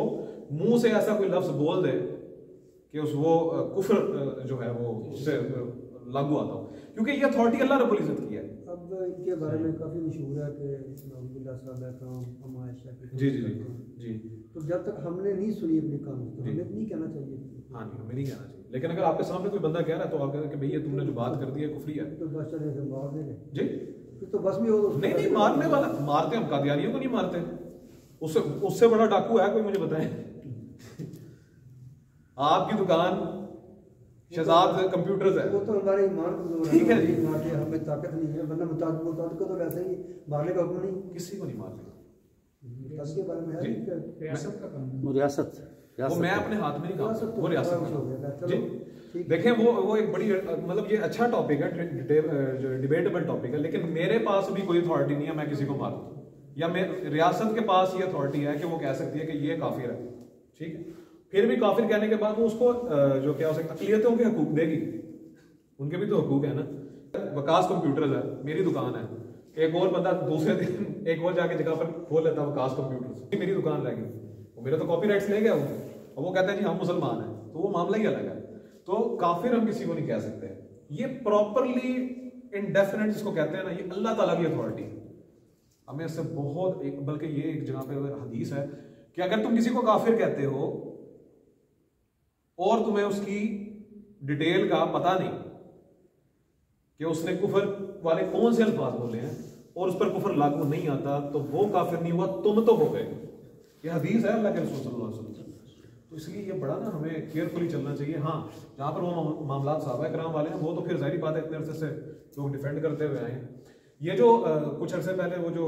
मुंह से ऐसा कोई लफ्ज बोल दे कि उस वो कुफर जो है वो उससे लागू आता हो, क्योंकि ये अथॉरिटी अल्लाह रब्बुल इज्जत की है। अब इनके बारे में काफी मशहूर है कि नबी सल्लल्लाहु अलैहि वसल्लम जी जी जी जी तो जब तक हमने नहीं सुनी अपनी कानून तो जी। हमें नहीं कहना चाहिए। हाँ नहीं, हमें नहीं कहना चाहिए, लेकिन अगर आपके सामने कोई बंदा कह रहा है तो आप कहते हैं कि भैया तुमने जो बात कर दी है कुफरी है। तो बस चले से मार देंगे, जी फिर तो बस में हो। नहीं नहीं, मारने वाला मारते, हम कादियानियों को नहीं मारते, उससे उससे बड़ा डाकू है कोई, मुझे बताएं। आपकी दुकान शहजाद कंप्यूटर्स है, वो तो हमारे ईमान कमजोर है, ठीक है जी। ईमान पे हमें ताकत नहीं है, वरना मुताद को तो वैसे ही मारने का हुक्म नहीं। किसी को नहीं मारते मुताद के बारे में है जी। नहीं क्या? रियासत का काम वो रियासत वो मैं अपने हाथ में नहीं रियासत काम, तो वो रियासत हो में। गया, जी ठीक। देखें, वो एक बड़ी मतलब ये अच्छा टॉपिक है, जो डिबेटेबल टॉपिक है, लेकिन मेरे पास भी कोई अथॉरिटी नहीं है मैं किसी को मारूं, या मैं रियासत के पास ये अथॉरिटी है कि वो कह सकती है कि ये काफिर है, ठीक है। फिर भी काफिर कहने के बाद वो उसको जो क्या हो सकता है, अकलियतों के हकूक देगी, उनके भी तो हकूक है ना। वकास कंप्यूटर्स है, मेरी दुकान है, एक और बंदा दूसरे दिन एक और जाके जगह पर खोल लेता है वकास कंप्यूटर्स, मेरी दुकान रह गई, वो मेरा तो कॉपीराइट्स ले गया वो, और वो कहते हैं जी हम मुसलमान हैं, तो वो मामला ही अलग है। तो काफिर हम किसी को नहीं कह सकते, ये प्रॉपरली इंडेफिनेट जिसको कहते हैं ना, ये अल्लाह ताला की अथॉरिटी है। हमें इससे बहुत बल्कि ये एक जगह पे हदीस है कि अगर तुम किसी को काफिर कहते हो और तुम्हें उसकी डिटेल का पता नहीं कि उसने कुफर वाले कौन से अल्फाज बोले हैं और उस पर कुफर लागू नहीं आता, तो वो काफिर नहीं हुआ, तुम तो हो गए। ये हदीस है अल्लाह के रसूल सल्लल्लाहु अलैहि वसल्लम। तो इसलिए ये बड़ा ना हमें केयरफुली चलना चाहिए। हाँ, जहाँ पर वो मामला सहाबा किराम वाले हैं वो तो फिर जाहिर बात है इतने अरसे से लोग डिफेंड करते हुए आए हैं। ये जो कुछ अरसे पहले वो जो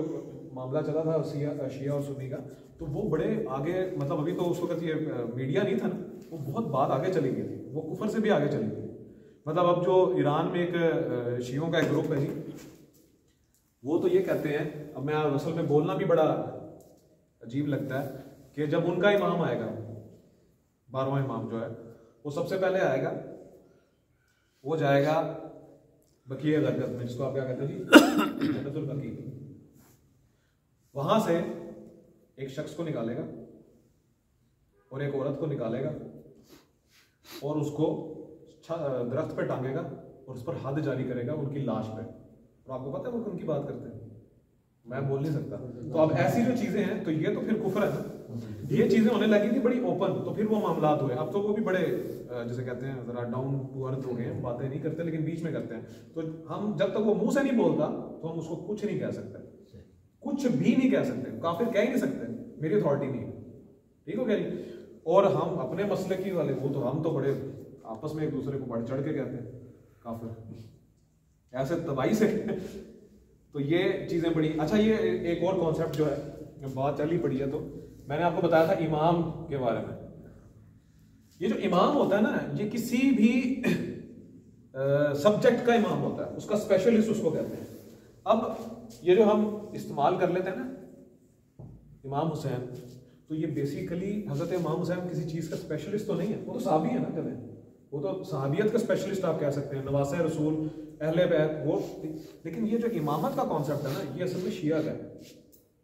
मामला चला था शिया और सुन्नी का, तो वो बड़े आगे, मतलब अभी तो उस वक्त ये मीडिया नहीं था ना, वो बहुत बात आगे चली गई थी, वो कुफर से भी आगे चली गई। मतलब अब जो ईरान में एक शियों का एक ग्रुप है जी, वो तो ये कहते हैं, अब मैं असल में बोलना भी बड़ा अजीब लगता है कि जब उनका इमाम आएगा, 12वां इमाम जो है, वो सबसे पहले आएगा, वो जाएगा बकीए गरगत में, जिसको आप क्या कहते हैं जी, जन्नतुल बकी। वहां से एक शख्स को निकालेगा और एक औरत को निकालेगा और उसको दरख्त पे टांगेगा और उस पर हद जारी करेगा उनकी लाश पे। और आपको पता है वो उनकी बात करते हैं, मैं बोल नहीं सकता। तो अब ऐसी जो चीजें हैं, तो ये तो फिर कुफर है ना। ये चीजें होने लगी थी बड़ी ओपन, तो फिर वो मामलात हुए। अब तो वो भी बड़े जैसे कहते हैं जरा डाउन टू अर्थ हो गए हैं, बातें नहीं करते लेकिन बीच में करते हैं। तो हम जब तक वो मुंह से नहीं बोलता तो हम उसको कुछ नहीं कह सकते, कुछ भी नहीं कह सकते, काफिर कह ही नहीं सकते, मेरी अथॉरिटी नहीं है, ठीक हो गया। और हम अपने मसले की वाले, वो तो हम तो बड़े आपस में एक दूसरे को बढ़ चढ़ के कहते हैं काफिर, ऐसे तबाही से। तो ये चीजें बड़ी अच्छा। ये एक और कॉन्सेप्ट जो है, बात चली पड़ी है, तो मैंने आपको बताया था इमाम के बारे में। ये जो इमाम होता है ना, ये किसी भी सब्जेक्ट का इमाम होता है, उसका स्पेशलिस्ट उसको कहते हैं। अब ये जो हम इस्तेमाल कर लेते हैं ना इमाम हुसैन, तो ये बेसिकली हजरत इमाम हुसैन किसी चीज का स्पेशलिस्ट तो नहीं है, वो तो साहबी है ना, कदें वो तो सहाबियत का स्पेशलिस्ट आप कह सकते हैं, नवासे रसूल, अहले बैत वो। लेकिन ये जो इमामत का कॉन्सेप्ट है ना, ये असल में शिया का है।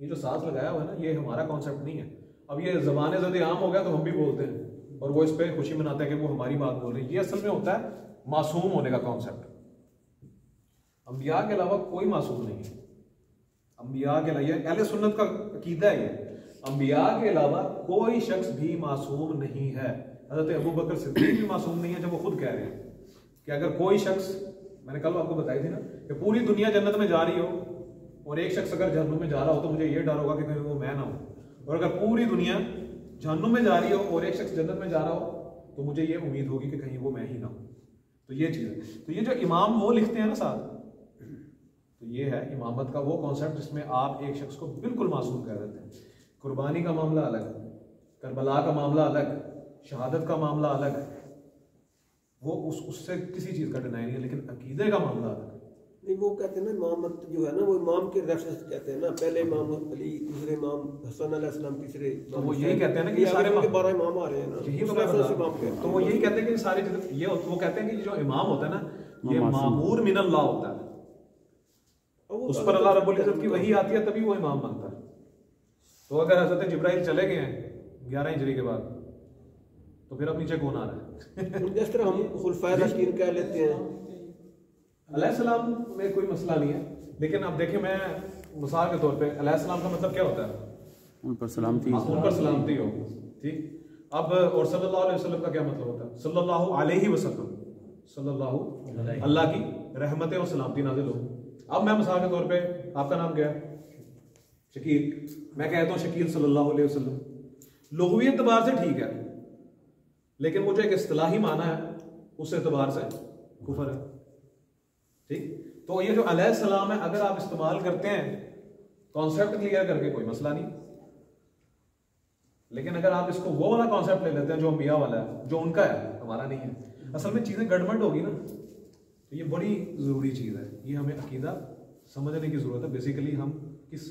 ये जो साथ लगाया हुआ है ना, ये हमारा कॉन्सेप्ट नहीं है। अब ये ज़बान ज़द आम हो गया तो हम भी बोलते हैं और वो इस पर खुशी मनाते हैं कि वो हमारी बात बोल रहे हैं। ये असल में होता है मासूम होने का कॉन्सेप्ट। अंबिया के अलावा कोई मासूम नहीं है। अंबिया के अलावा, अहले सुन्नत का अकीदा है ये, अंबिया के अलावा कोई शख्स भी मासूम नहीं है। हज़रत अबू बकर सिद्दीक भी मासूम नहीं है, जब वो खुद कह रहे हैं कि अगर कोई शख्स, मैंने कल आपको बताई थी ना कि पूरी दुनिया जन्नत में जा रही हो और एक शख्स अगर जहन्नुम में जा रहा हो तो मुझे ये डर होगा कि कहीं वो मैं ना हो। और अगर पूरी दुनिया जहन्नुम में जा रही हो और एक शख्स जन्नत में जा रहा हो तो मुझे ये उम्मीद होगी कि कहीं वो मैं ही ना हो। तो ये चीज़ है। तो ये जो इमाम वो लिखते हैं ना साथ, तो ये है इमामत का वो कॉन्सेप्ट जिसमें आप एक शख्स को बिल्कुल मासूम कह देते हैं। कुर्बानी का मामला अलग, करबला का मामला अलग, शहादत का मामला अलग, वो उससे किसी चीज़ का डिनाई नहीं है, लेकिन अकीदे का मामला अलग। नहीं, वो कहते हैं ना इमामत जो है ना, वो इमाम के रेफरेंस कहते हैं ना, पहले इमाम अली, दूसरे इमाम हसन अलैहिस्सलाम, तीसरे तो वो यही कहते हैं ना कि ये सारे 12 इमाम आ रहे हैं ना, यही तो उस मैं reference बता इमाम रहा के। हूं। तो वो यही कहते हैं कि सारे ये वो कहते हैं कि जो इमाम होता है ना, ये मामूर मिनल्लाह होता है, उस पर अल्लाह रब्बुल इज्जत की वही आती है, तभी वो इमाम बनता है। तो अगर हज़रत जिब्राइल चले गए हैं 11 हिजरी के बाद, तो फिर अब नीचे कौन आ रहा है? जिस तरह हम खुलफाए राशिदीन कह लेते हैं, अलैहिस्सलाम में कोई मसला नहीं है, लेकिन अब देखिए, मैं मिसाल के तौर पे अलैहिस्सलाम का मतलब क्या होता है? उन पर सलामती हाँ, उन पर सलामती हो। ठीक, अब और सल्लल्लाहु अलैहि वसल्लम का क्या मतलब होता है? सल्लल्लाहु अलैहि वसल्लम, सल्लल्लाहु, अल्लाह की रहमतें और सलामती नाजिल हो। अब मैं मिसाल के तौर पे, आपका नाम क्या है? शकील, मैं कहता हूँ शकील सल्लल्लाहु अलैहि वसल्लम, लुग़वी एतबार से ठीक है, लेकिन वो जो एक इस्तिलाही माना है उस एतबार से कुफर है। ठीक, तो ये जो अलैहिस्सलाम है, अगर आप इस्तेमाल करते हैं कॉन्सेप्ट क्लियर करके, कोई मसला नहीं, लेकिन अगर आप इसको वो वाला कॉन्सेप्ट ले लेते हैं जो अंबिया वाला है, जो उनका है, हमारा नहीं है, असल में चीजें गड़बड़ होगी ना। तो ये बड़ी जरूरी चीज है, ये हमें अकीदा समझने की जरूरत है। बेसिकली हम किस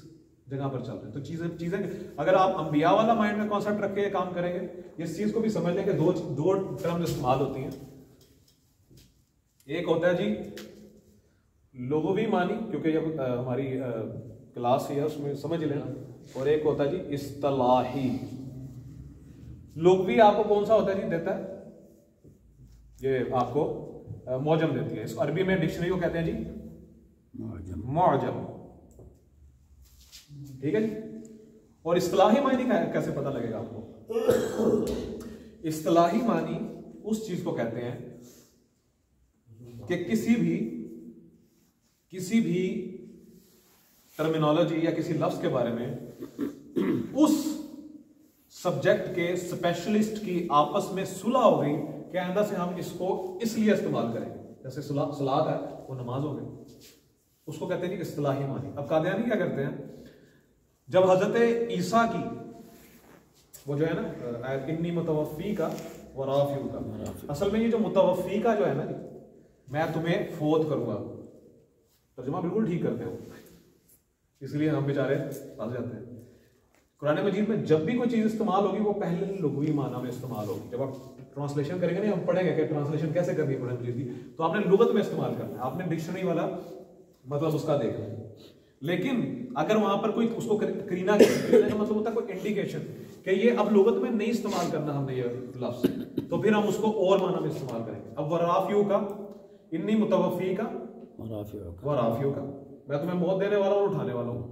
जगह पर चल रहे हैं, तो चीजें अगर आप अंबिया वाला माइंड में कॉन्सेप्ट रख के काम करेंगे, इस चीज को भी समझ लें कि दो टर्म इस्तेमाल होती हैं। एक होता है जी लुग़वी मानी, क्योंकि जब हमारी क्लास है उसमें समझ लेना, और एक होता है जी इस्तिलाही। लुग़वी आपको कौन सा होता है जी? देता है ये आपको मौजम देती है। इस अरबी में डिक्शनरी को कहते हैं जी मौजम। ठीक है जी। और इस्तिलाही मानी कैसे पता लगेगा आपको? इस्तिलाही मानी उस चीज को कहते हैं कि किसी भी टर्मिनोलॉजी या किसी लफ्ज के बारे में उस सब्जेक्ट के स्पेशलिस्ट की आपस में सुलह हो गई कि आइंदा से हम इसको इसलिए इस्तेमाल करेंगे। जैसे सलात है, वो नमाज हो गई, उसको कहते हैं कि इस्तिलाही मानी। अब कादियानी क्या करते हैं, जब हजरत ईसा की वो जो है ना इन्नी मुतवफ़ी का व राफ़िउ का, असल में ये जो मुतवफ़ी का जो है ना, मैं तुम्हें फोत करूंगा, तर्जुमा बिल्कुल ठीक करते हो, इसलिए हम बेचारे फंस जाते हैं। कुरान मजीद में जब भी कोई चीज इस्तेमाल होगी वो पहले लुग़वी माना में इस्तेमाल होगी। जब आप ट्रांसलेशन करेंगे नहीं, हम पढ़ेंगे कि ट्रांसलेशन कैसे करनी है कुरान मजीद की, तो आपने लुगत में इस्तेमाल करना है, आपने डिक्शनरी वाला मतलब उसका देखना है। लेकिन अगर वहां पर कोई उसको करीना का मतलब होता है कोई इंडिकेशन कि ये अब लुगत में नहीं इस्तेमाल करना हमने ये लफ्ज, तो फिर हम उसको और माना में इस्तेमाल करेंगे। अब वराफ़िउ का, इन्नी मुतवफ़ी का, वराफ़िउ का, मैं तुम्हें मौत देने वाला और उठाने वाला हूं।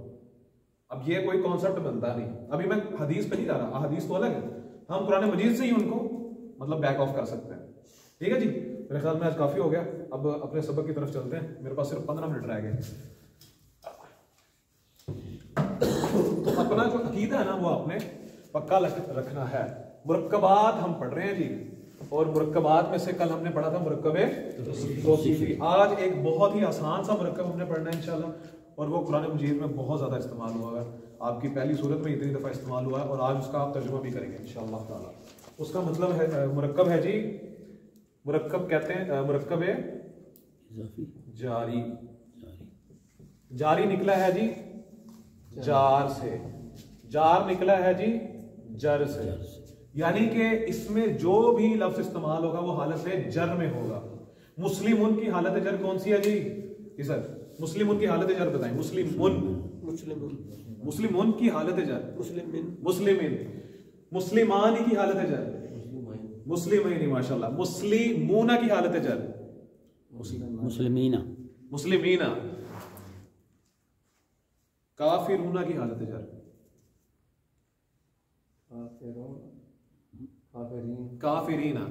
अब ये कोई कॉन्सेप्ट बनता नहीं। अभी मैं हदीस पे नहीं जा रहा, हदीस तो अलग है, हम कुरान मजीद से ही उनको मतलब बैक ऑफ कर सकते हैं। ठीक है जी, मेरे ख्याल में आज काफी हो गया, अब अपने सबक की तरफ चलते हैं। मेरे पास सिर्फ 15 मिनट रह गए। तो अपना जो अकीदा है ना वो आपने पक्का रखना है। मुरक्कबात हम पढ़ रहे हैं जी, और मुरक्कबात में से कल हमने पढ़ा था मुरक्कबे तौसीफी। आज एक बहुत ही आसान सा मुरक्कब हमने पढ़ना है इंशाल्लाह, और वो कुरान मजीद में बहुत ज्यादा इस्तेमाल हुआ है, आपकी पहली सूरत में इतनी दफा इस्तेमाल हुआ है, और आज उसका आप तर्जुमा भी करेंगे इंशाअल्लाह ताला। उसका मतलब है मुरक्कब है जी, मुरक्कब कहते हैं मुरक्कबे जारी। जारी निकला है जी जार से, जार निकला है जी जर से, यानी कि इसमें जो भी लफ्ज इस्तेमाल होगा वो हालत जर में होगा। मुस्लिमुन की हालत जर कौन सी है जी? सर मुस्लिमुन की हालत जर बताएं। मुस्लिमुन की हालत जर, मुस्लिमिन, मुस्लिमानी की हालत जर, मुस्लिमीन, माशाल्लाह। मुस्लिमूना की हालत जर, मुस्लिमीना। काफिरूना की हालत जर, काफिरीना।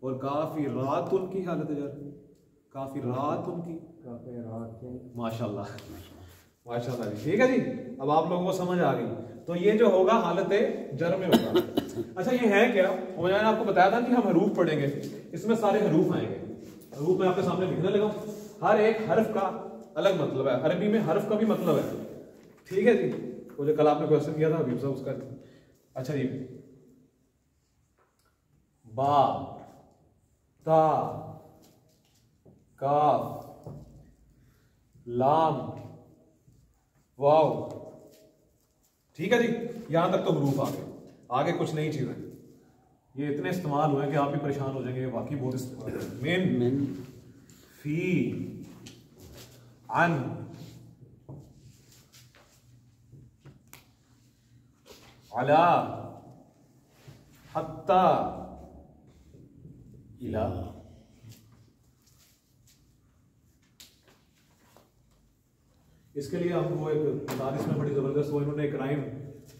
और काफिरातुन की हालत जर, काफिरातुन की, माशाल्लाह माशाल्लाह जी। ठीक है जी, अब आप लोगों को समझ आ गई। तो ये जो होगा हालत जर में होगा। अच्छा ये है क्या, मैंने आपको बताया था कि हम हरूफ पढ़ेंगे, इसमें सारे हरूफ आएंगे। हरूफ मैं आपके सामने लिखने लगा, हर एक हर्फ का अलग मतलब है, अरबी में हर्फ का भी मतलब है। ठीक है जी, वो जो कल आपने क्वेश्चन किया था हबीब साहब उसका। अच्छा जी, बा, ता, काफ, लाम, वाव। ठीक है जी, यहां तक तो हरूफ आ गए, आगे कुछ नई चीजें ये इतने इस्तेमाल हुए कि आप भी परेशान हो जाएंगे, बाकी बहुत इस्तेमाल है। मिन, फी, अन, अला, हत्ता, इला। इसके लिए हम वो एक मदारिस में बड़ी जबरदस्त वो इन्होंने एक राइम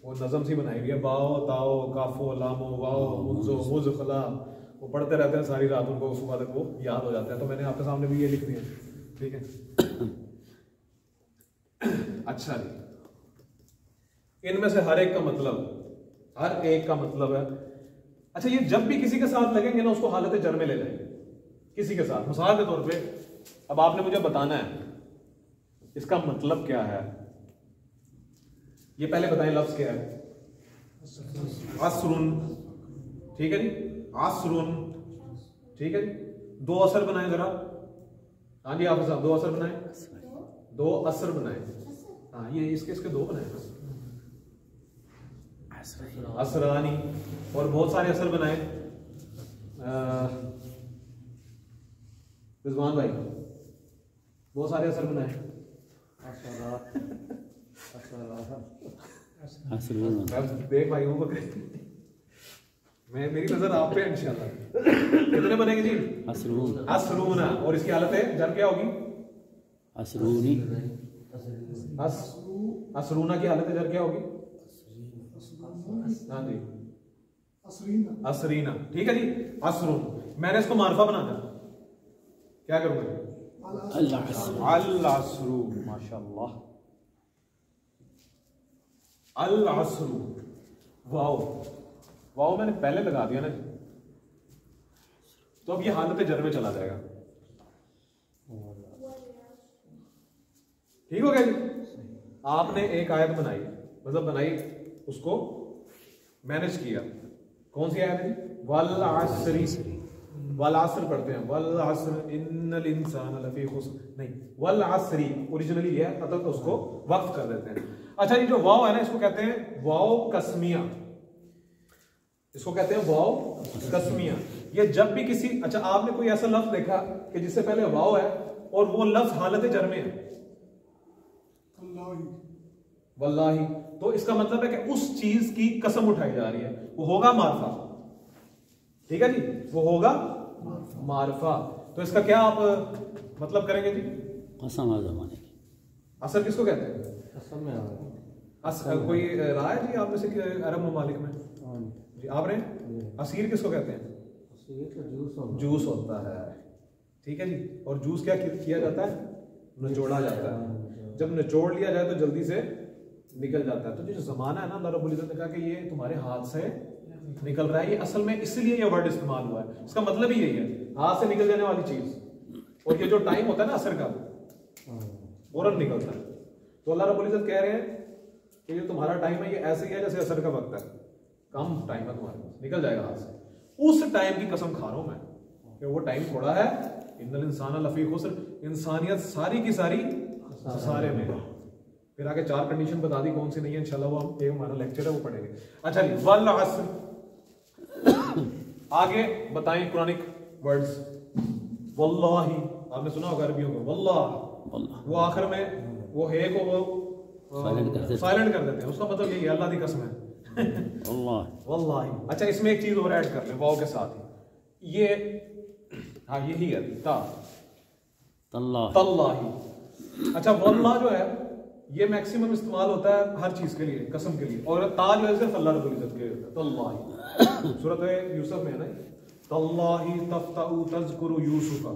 वो नज़म सी बनाई हुई है, बाओ ताओ काफो लामो वाओ मुंजो मुज खला, वो पढ़ते रहते हैं सारी रात, उनको सुबह तक वो याद हो जाता है। तो मैंने आपके सामने भी ये लिख दिया, ठीक है। अच्छा जी, इनमें से हर एक का मतलब है। अच्छा, ये जब भी किसी के साथ लगेंगे ना उसको हालत जर में ले जाएंगे, किसी के साथ। मिसाल के तौर पे अब आपने मुझे बताना है इसका मतलब क्या है। ये पहले बताएं लफ्ज क्या है। असरुन, ठीक है जी, असरुन, ठीक है जी। दो असर बनाए जरा। हाँ जी, आप साहब दो असर बनाए, दो असर बनाए। हाँ, ये इसके दो बनाए बस, असरानी। और बहुत सारे असर बनाए। रिजवान भाई, बहुत सारे असर बनाए। देख भाई वो मेरी नजर आप पे इंशाल्लाह। कितने बनेंगे जी? असरूना। और इसकी हालत है जर क्या होगी? असरूनी। असरूना की हालत है जर क्या होगी? हाँ जी, असरीना, ठीक है जी। असरून, मैंने इसको मारफा बनाना, क्या करूंगा? अल-असरू, माशाअल्लाह, अल-असरू। वाओ, वाओ मैंने पहले लगा दिया ना, तो अब ये हालत जर में चला जाएगा। ठीक हो गया जी। आपने एक आयत बनाई, मतलब बनाई, उसको मैनेज किया। कौन सी आयत है? वल असरी, वल असर पढ़ते हैं, वल असर इन्नल इंसान लफी खुस्र, नहीं वल असरी ओरिजिनली है, अतः उसको वक्फ कर देते हैं। अच्छा, ये जो वाव है ना, इसको कहते हैं वाव कस्मिया, इसको कहते हैं वाव कस्मिया। ये जब भी किसी, अच्छा आपने कोई ऐसा लफ्ज देखा कि जिससे पहले वाव है और वो लफ्ज हालत जर में है? वल्लाही। तो इसका मतलब है कि उस चीज की कसम उठाई जा रही है, वो होगा मारफा, ठीक है जी, वो होगा मारफा। तो इसका क्या आप मतलब करेंगे जी? कसम जमाने की। असर किसको कहते हैं? कोई रहा है जी आप में से अरब ममालिक में? जी आप रहे? असीर किसको कहते हैं? जूस होता है, ठीक है जी। और जूस क्या किया जाता है? निचोड़ा जाता है। जब निचोड़ लिया जाए तो जल्दी से निकल जाता है। तो जो जमाना है ना, अल्लाह रब्बुल इज्जत ने कहा कि ये तुम्हारे हाथ से निकल रहा है, ये असल में इसलिए ये वर्ड इस्तेमाल हुआ है, इसका मतलब ही यही है, हाथ से निकल जाने वाली चीज। और ये जो टाइम होता है ना असर का, फौरन निकलता है। तो अल्लाह रब्बुल इज्जत कह रहे हैं कि ये तुम्हारा टाइम है, ये ऐसे ही है जैसे असर का वक्त है, कम टाइम है तुम्हारे पास, निकल जाएगा हाथ से। उस टाइम की कसम खा रहा हूं मैं कि वो टाइम थोड़ा है। इन्नल इंसान लफी खुस्र, इंसानियत सारी की सारी सारे में। फिर आगे चार कंडीशन बता दी, कौन सी नहीं है इंशाल्लाह वो हम, एक हमारा लेक्चर है वो पढ़ेंगे। अच्छा जी, वल असर। आगे बताएं कुरानिक वर्ड्स। वल्लाही, आपने सुना होगा अरबियों को, वल्लाह, वो आखिर में वो हे को वो साइलेंट कर देते हैं, उसका मतलब यही है अल्लाह की कसम है। वल्लाही। अच्छा, इसमें एक चीज और ऐड कर ले वाव के साथ ही, ये हाँ यही है तल्लाही। अच्छा, वल्लाह जो है ये मैक्सिमम इस्तेमाल होता है हर चीज के लिए, कसम के लिए, और ता जो है सिर्फ अल्लाह रब्बुल इज्जत के लिए होता है। तल्लाही सूरत यूसुफ में है ना, तल्लाही तफ्ताउ तज़कुरु यूसुफा।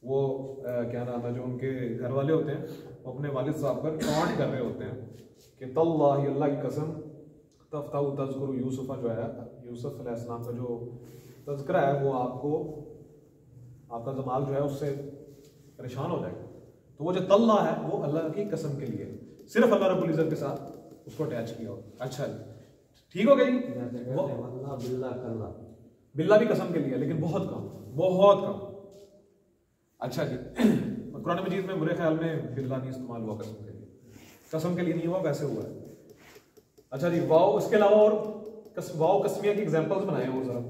वो क्या नाम है, जो उनके घर वाले होते हैं वो अपने वालिद साहब पर टॉन्ट कर रहे होते हैं कि तल्लाही, अल्लाह की कसम, तफ्ताउ तज़कुरु यूसुफा, जो है यूसुफ अलैहिस्सलाम का जो तज़किरा है वो आपको, आपका दिमाग जो है उससे परेशान हो जाएगा। तो वो जो तल्ला है वो अल्लाह की कसम के लिए, सिर्फ अल्लाह रब्बुल इज्जत के साथ उसको अटैच किया हो। अच्छा जी, ठीक हो गया जी। बिल्ला भी कसम के लिए, लेकिन बहुत कम, बहुत कम। अच्छा जी, कुरान मजीद में मेरे ख्याल में बिल्ला नहीं इस्तेमाल हुआ कसम के लिए, कसम के लिए नहीं हुआ, वैसे हुआ है। अच्छा जी, वाव, इसके अलावा और वाव कस्मिया की एग्जांपल्स बनाए हो जरा।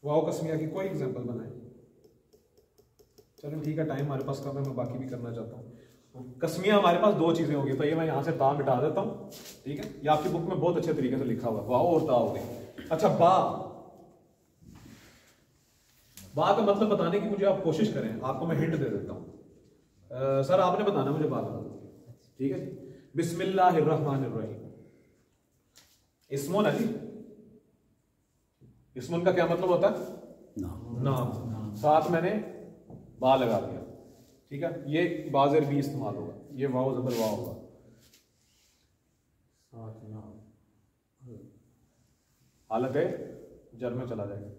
वाव कस्मिया की कोई एग्जांपल बनाए। चलो ठीक है, टाइम हमारे पास कम है, मैं बाकी भी करना चाहता हूँ। कस्मिया हमारे पास दो चीजें होगी, तो ये मैं यहाँ से ता मिटा देता हूँ, ठीक है। ये आपकी बुक में बहुत अच्छे तरीके से लिखा हुआ है, वाव और ता हो गई। अच्छा, बा का मतलब बताने की मुझे आप कोशिश करें, आपको मैं हिंट दे देता हूँ। सर आपने बताना मुझे बा का, ठीक है जी। बिस्मिल्लाहिर्रहमानिर्रहीम इस्मुन है जी। इस्मुन का क्या मतलब होता है? नाम। साथ मैंने बा लगा दिया, ठीक है। ये बाज़र भी इस्तेमाल होगा, ये वाव ज़बर वाव होगा, हालत है जर में चला जाएगा।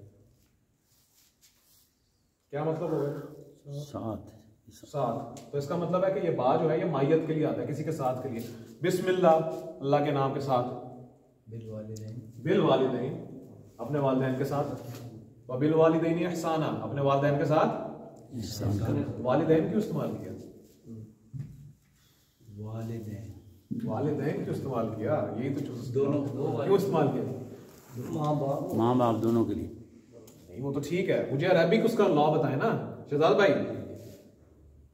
क्या मतलब होगा? साथ। तो इसका मतलब है कि ये बा जो है ये मायत के लिए आता है, किसी के साथ के लिए। बिस्मिल्लाह, अल्लाह के नाम के साथ। बिल वालिदैन, अपने वालिदैन के साथ। व बिल वालिदैन इहसाना, अपने वालिदैन के साथ। वालिदैन क्यों इस्तेमाल किया? वालिदैन क्यों इस्तेमाल किया? यही तो दोनों क्यों इस्तेमाल किया? माँ बाप दोनों के लिए। नहीं वो तो ठीक है, मुझे अरबिक उसका लॉ बताए ना शहजाद भाई।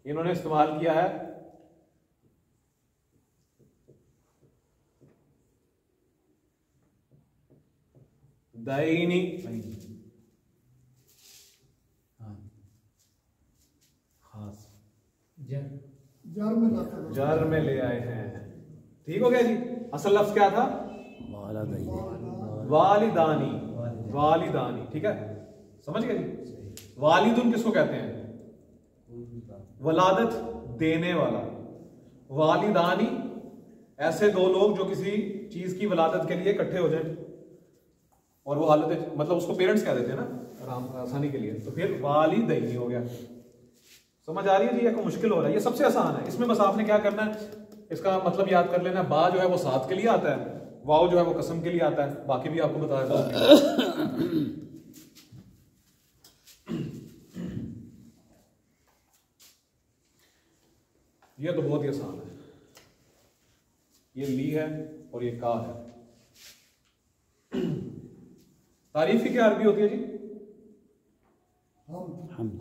इन्होंने इस्तेमाल किया है दैनी, जर में ले आए हैं, ठीक हो गया जी। असल लफ्ज क्या था? वालिदानी, वालिदानी, ठीक है, समझ गए जी। वालिदुन किसको कहते हैं? वलादत देने वाला। वालिदानी ऐसे दो लोग जो किसी चीज की वलादत के लिए इकट्ठे हो जाए और वो हालत मतलब उसको पेरेंट्स कह देते हैं ना आराम आसानी के लिए, तो फिर वालिदैनी हो गया। समझ आ रही है जी? या कोई मुश्किल हो रहा है? ये सबसे आसान है। इसमें बस आपने क्या करना है, इसका मतलब याद कर लेना। बा जो है वो साथ के लिए आता है, वाव जो है वो कसम के लिए आता है, बाकी भी आपको बता देता हूं। ये तो बहुत ही आसान है। ये ली है और ये का है। तारीफ की क्या अरबी होती है जी?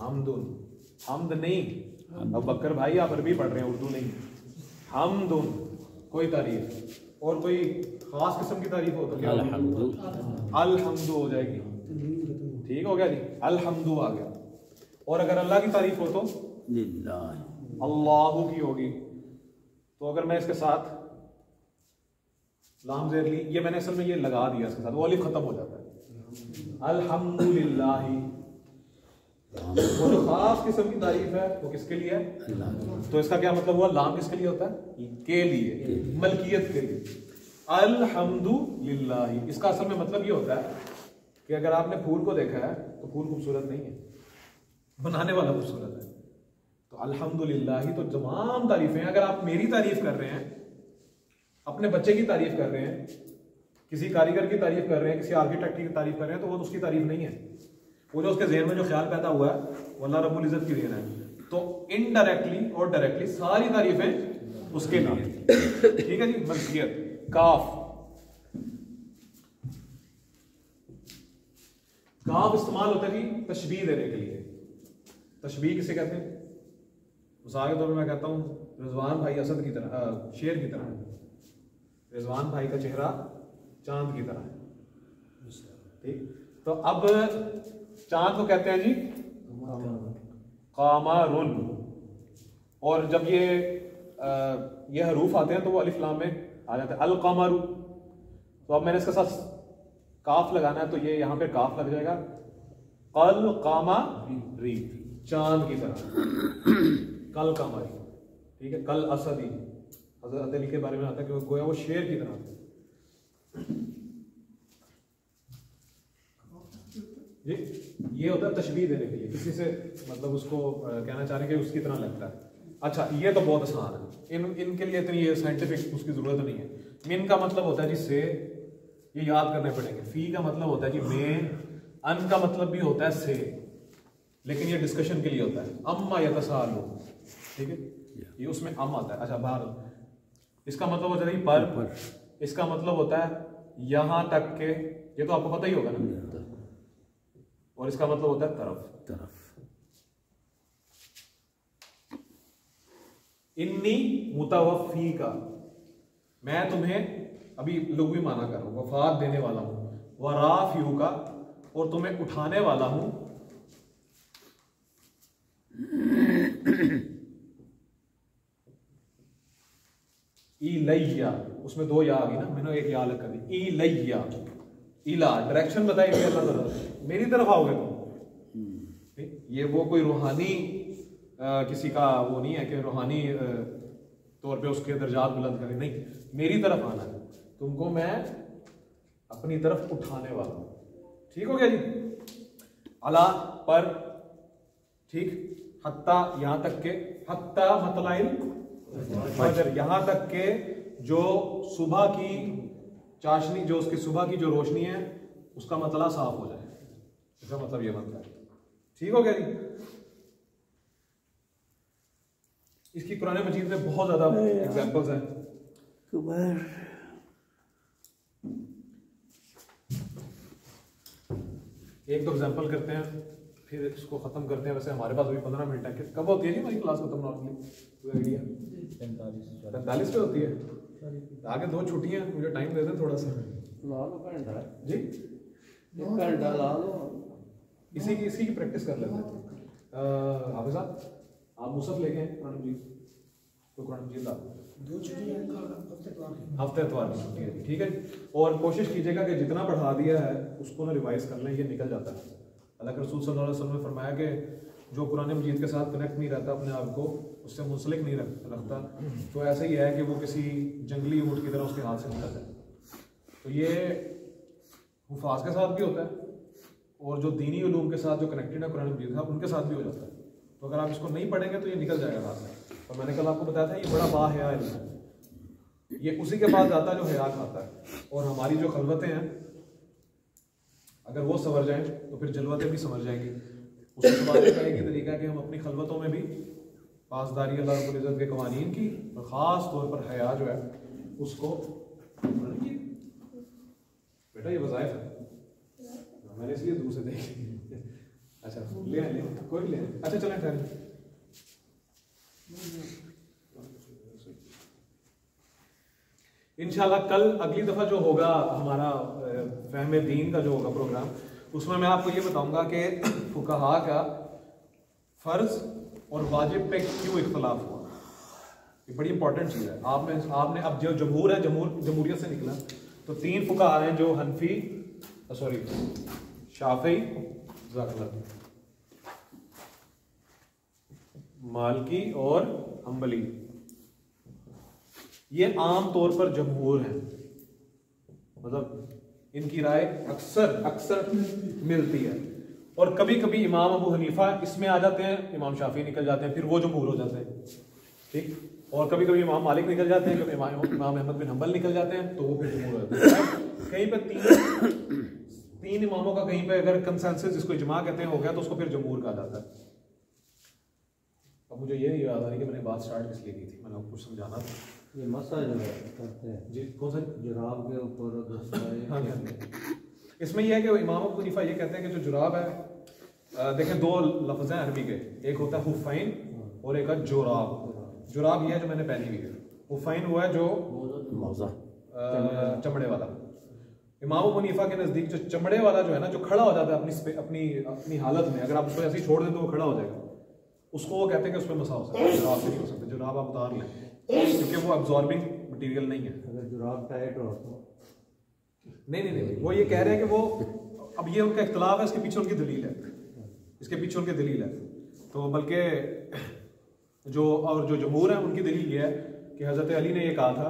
हमदुन। हमद नहीं, अब बकर भाई आप अरबी पढ़ रहे हैं, उर्दू नहीं। हमदुन कोई तारीफ, और कोई खास किस्म की तारीफ हो तो क्या? अल्हम्दु हो जाएगी, ठीक हो गया जी। अल्हम्दु आ गया। और अगर अल्लाह की तारीफ हो तो अल्लाह की होगी। तो अगर मैं इसके साथ लाम ज़ेर ली, ये मैंने असल में ये लगा दिया इसके साथ, वो अलिफ खत्म हो जाता है। अल्हम्दुलिल्लाह, वो जो खास किस्म की तारीफ है वो किसके लिए है? तो इसका क्या मतलब हुआ? लाम किसके लिए होता है? के लिए, मलकियत के लिए। अल्हम्दुलिल्लाह, इसका असल में मतलब ये होता है कि अगर आपने फूल को देखा है तो फूल खूबसूरत नहीं है, बनाने वाला खूबसूरत है। तो अल्हम्दुलिल्लाह तो तमाम तारीफें। अगर आप मेरी तारीफ कर रहे हैं, अपने बच्चे की तारीफ कर रहे हैं, किसी कारीगर की तारीफ कर रहे हैं, किसी आर्किटेक्ट की तारीफ कर रहे हैं, तो वो तो उसकी तारीफ नहीं है। वो जो उसके ज़हन में जो ख्याल पैदा हुआ है वो अल्लाह रब्बुल इज़्ज़त की देन है। तो इनडायरेक्टली और डायरेक्टली सारी तारीफें उसके लिए, ठीक है जी। मलकियत। काफ, काफ इस्तेमाल होता है जी तशबीह देने के लिए। तशबीह किसे कहते हैं? मिसाल के तौर पर मैं कहता हूँ रिजवान भाई असद की तरह, शेर की तरह है। रिजवान भाई का चेहरा चांद की तरह है, ठीक। तो अब चांद को कहते हैं जी कामरुन। और जब ये हरूफ आते हैं तो वो अलिफ लाम में आ जाते हैं, अल कामरु। तो अब मैंने इसके साथ काफ लगाना है, तो ये यहां पे काफ लग जाएगा। कल कामा री, चांद की तरह। कल कामरी, ठीक है। कल असदी, हज़रत अली के बारे में आता है कि गोया वो शेर की तरह। जी ये होता है तशबीह देने के लिए, किसी से मतलब उसको कहना चाह रहे हैं कि उसकी तरह लगता है। अच्छा ये तो बहुत आसान है, इनके लिए इतनी ये साइंटिफिक उसकी जरूरत नहीं है। मिन का मतलब होता है जी से, ये याद करने पड़ेंगे। फी का मतलब होता है जी में, अन का मतलब भी होता है से, लेकिन ये डिस्कशन के लिए होता है। अम्मा यतसालू, ठीक है, ये उसमें अम आता है। अच्छा बाहर, इसका मतलब होता है पर, इसका मतलब होता है यहां तक के, ये तो आपको पता ही होगा ना। और इसका मतलब होता है तरफ। इन्नी मुतवफ़ी का, मैं तुम्हें अभी लुग़वी माना कर रहा हूं, वफात देने वाला हूं। वराफ़ियू का, और तुम्हें उठाने वाला हूं। इलैया, उसमें 2 या आ गई ना, मैंने एक या अलग कर दी। इलैया, इला डायरेक्शन बताएंगे अल्लाह ताला, मेरी तरफ आओगे तुम। ये वो कोई रूहानी किसी का वो नहीं है कि रूहानी तौर पे उसके दर्जात बुलंद करें, नहीं, मेरी तरफ आना है, तुमको मैं अपनी तरफ उठाने वाला हूं। ठीक हो गया जी? अला पर, ठीक, हत्ता यहां तक के, हत्ता मतलाइल फजर, यहां तक के जो सुबह की चाशनी, जो उसकी सुबह की जो रोशनी है उसका मतला साफ हो जाए, इसका मतलब ये मतलब है। ठीक हो गया जी? इसकी कुरान मजीद में बहुत ज्यादा एग्जांपल्स हैं। एक दो एग्जांपल करते हैं फिर इसको खत्म करते हैं। वैसे हमारे पास अभी 15 मिनट है। कब होती है जी हमारी क्लास खत्म नॉर्मली? 45 पे होती है। आगे 2 छुट्टियां, मुझे टाइम दे दें थोड़ा सा जी, इसी की प्रैक्टिस कर लेते हैं। हाफिज साहब आप मुसफ लेके हैं कुरान मजीद, तो कुरान मजीद ला 2 छुट्टियां हफ्ते एतवार की छुट्टी है, ठीक है। और कोशिश कीजिएगा कि जितना पढ़ा दिया है उसको ना रिवाइज कर लें, ये निकल जाता है। अल्लाह के रसूल सल्लल्लाहु अलैहि वसल्लम ने फरमाया कि जो कुरान मजीद के साथ कनेक्ट नहीं रहता, अपने आप को उससे मुंसलिक नहीं रखता, तो ऐसा ही है कि वो किसी जंगली ऊँट की तरह उसके हाथ से निकल जाए। तो ये हुफाज के साथ भी होता है, और जो दीनी उलूम के साथ जो कनेक्टेड है कुरान मजीद है उनके साथ भी हो जाता है। तो अगर आप इसको नहीं पढ़ेंगे तो ये निकल जाएगा हाथ से। और मैंने कल आपको बताया था ये बड़ा बाहया इल्म है, ये उसी के बाद आता है जो हया खाता है। और हमारी जो खलवतें हैं अगर वो संवर जाएं तो फिर जलवतें भी संवर जाएंगी। उसके बाद एक ही तरीका है कि हम अपनी खलवतों में भी पासदारी अल्लाह रब्बुल इज़्ज़त के कवानीन की और ख़ास तौर पर हया जो है उसको, बेटा ये वज़ाइफ है मैंने इसलिए दूर से देखी। अच्छा ले कोई ले, अच्छा चलें ठहरें। इंशाल्लाह कल अगली दफ़ा जो होगा हमारा फ़हम दीन का जो होगा प्रोग्राम, उसमें मैं आपको ये बताऊंगा कि फुक़हा का फ़र्ज़ और वाजिब पे क्यों इख्तलाफ हुआ। ये बड़ी इंपॉर्टेंट चीज़ है। आपने अब जो जमहूर है, जमहूरियत से निकला, तो 3 फुक़हा हैं जो हनफी, सॉरी शाफ़ी, मालकी और हम्बली। ये आम तौर पर जमहूर हैं, मतलब इनकी राय अक्सर मिलती है। और कभी कभी इमाम अबू हनीफा इसमें आ जाते हैं, इमाम शाफी निकल जाते हैं, फिर वो जमहूर हो जाते हैं, ठीक। और कभी कभी इमाम मालिक निकल जाते हैं, कभी इमाम अहमद बिन हम्बल निकल जाते हैं, तो वो फिर जमहूर हो जाते हैं। कहीं पे तीन इमामों का कहीं पे अगर कंसेंसस, जिसको इजमा कहते हैं, हो गया तो उसको फिर जमहूर कहा जाता है। अब मुझे ये याद आ रही कि मैंने बात स्टार्ट किस लिए की थी, मैंने आपको कुछ समझाना था। ये मसा जो करते हैं जी कौन सा? जुराब के ऊपर। हाँ जी। इसमें यह है कि इमाम अबू हनीफा ये कहते हैं कि जो जुराब है, देखें 2 लफ्ज़ हैं अरबी के, एक होता है हुफ़ैन और एक है जुराब। जुराब ये है जो मैंने पहनी हुई है, हुफ़ैन वो है जो चमड़े वाला। इमाम अबू हनीफा के नज़दीक जो चमड़े वाला जो है ना, जो खड़ा हो जाता है अपनी हालत में, अगर आप उसको ऐसे ही छोड़ दें तो वो खड़ा हो जाएगा, उसको वो कहते हैं कि उस पर मसा हो सकता है। जुराब से नहीं हो सकता, जुराब आप उतार लें क्योंकि वो अब्जॉर्बिंग मटेरियल नहीं है। अगर जुराब टाइट हो तो नहीं, वो ये कह रहे हैं कि वो, अब ये उनका इख्तलाफ है, इसके पीछे उनकी दलील है, इसके पीछे उनकी दलील है। तो बल्कि जो जमहूर है उनकी दलील ये है कि हज़रत अली ने ये कहा था,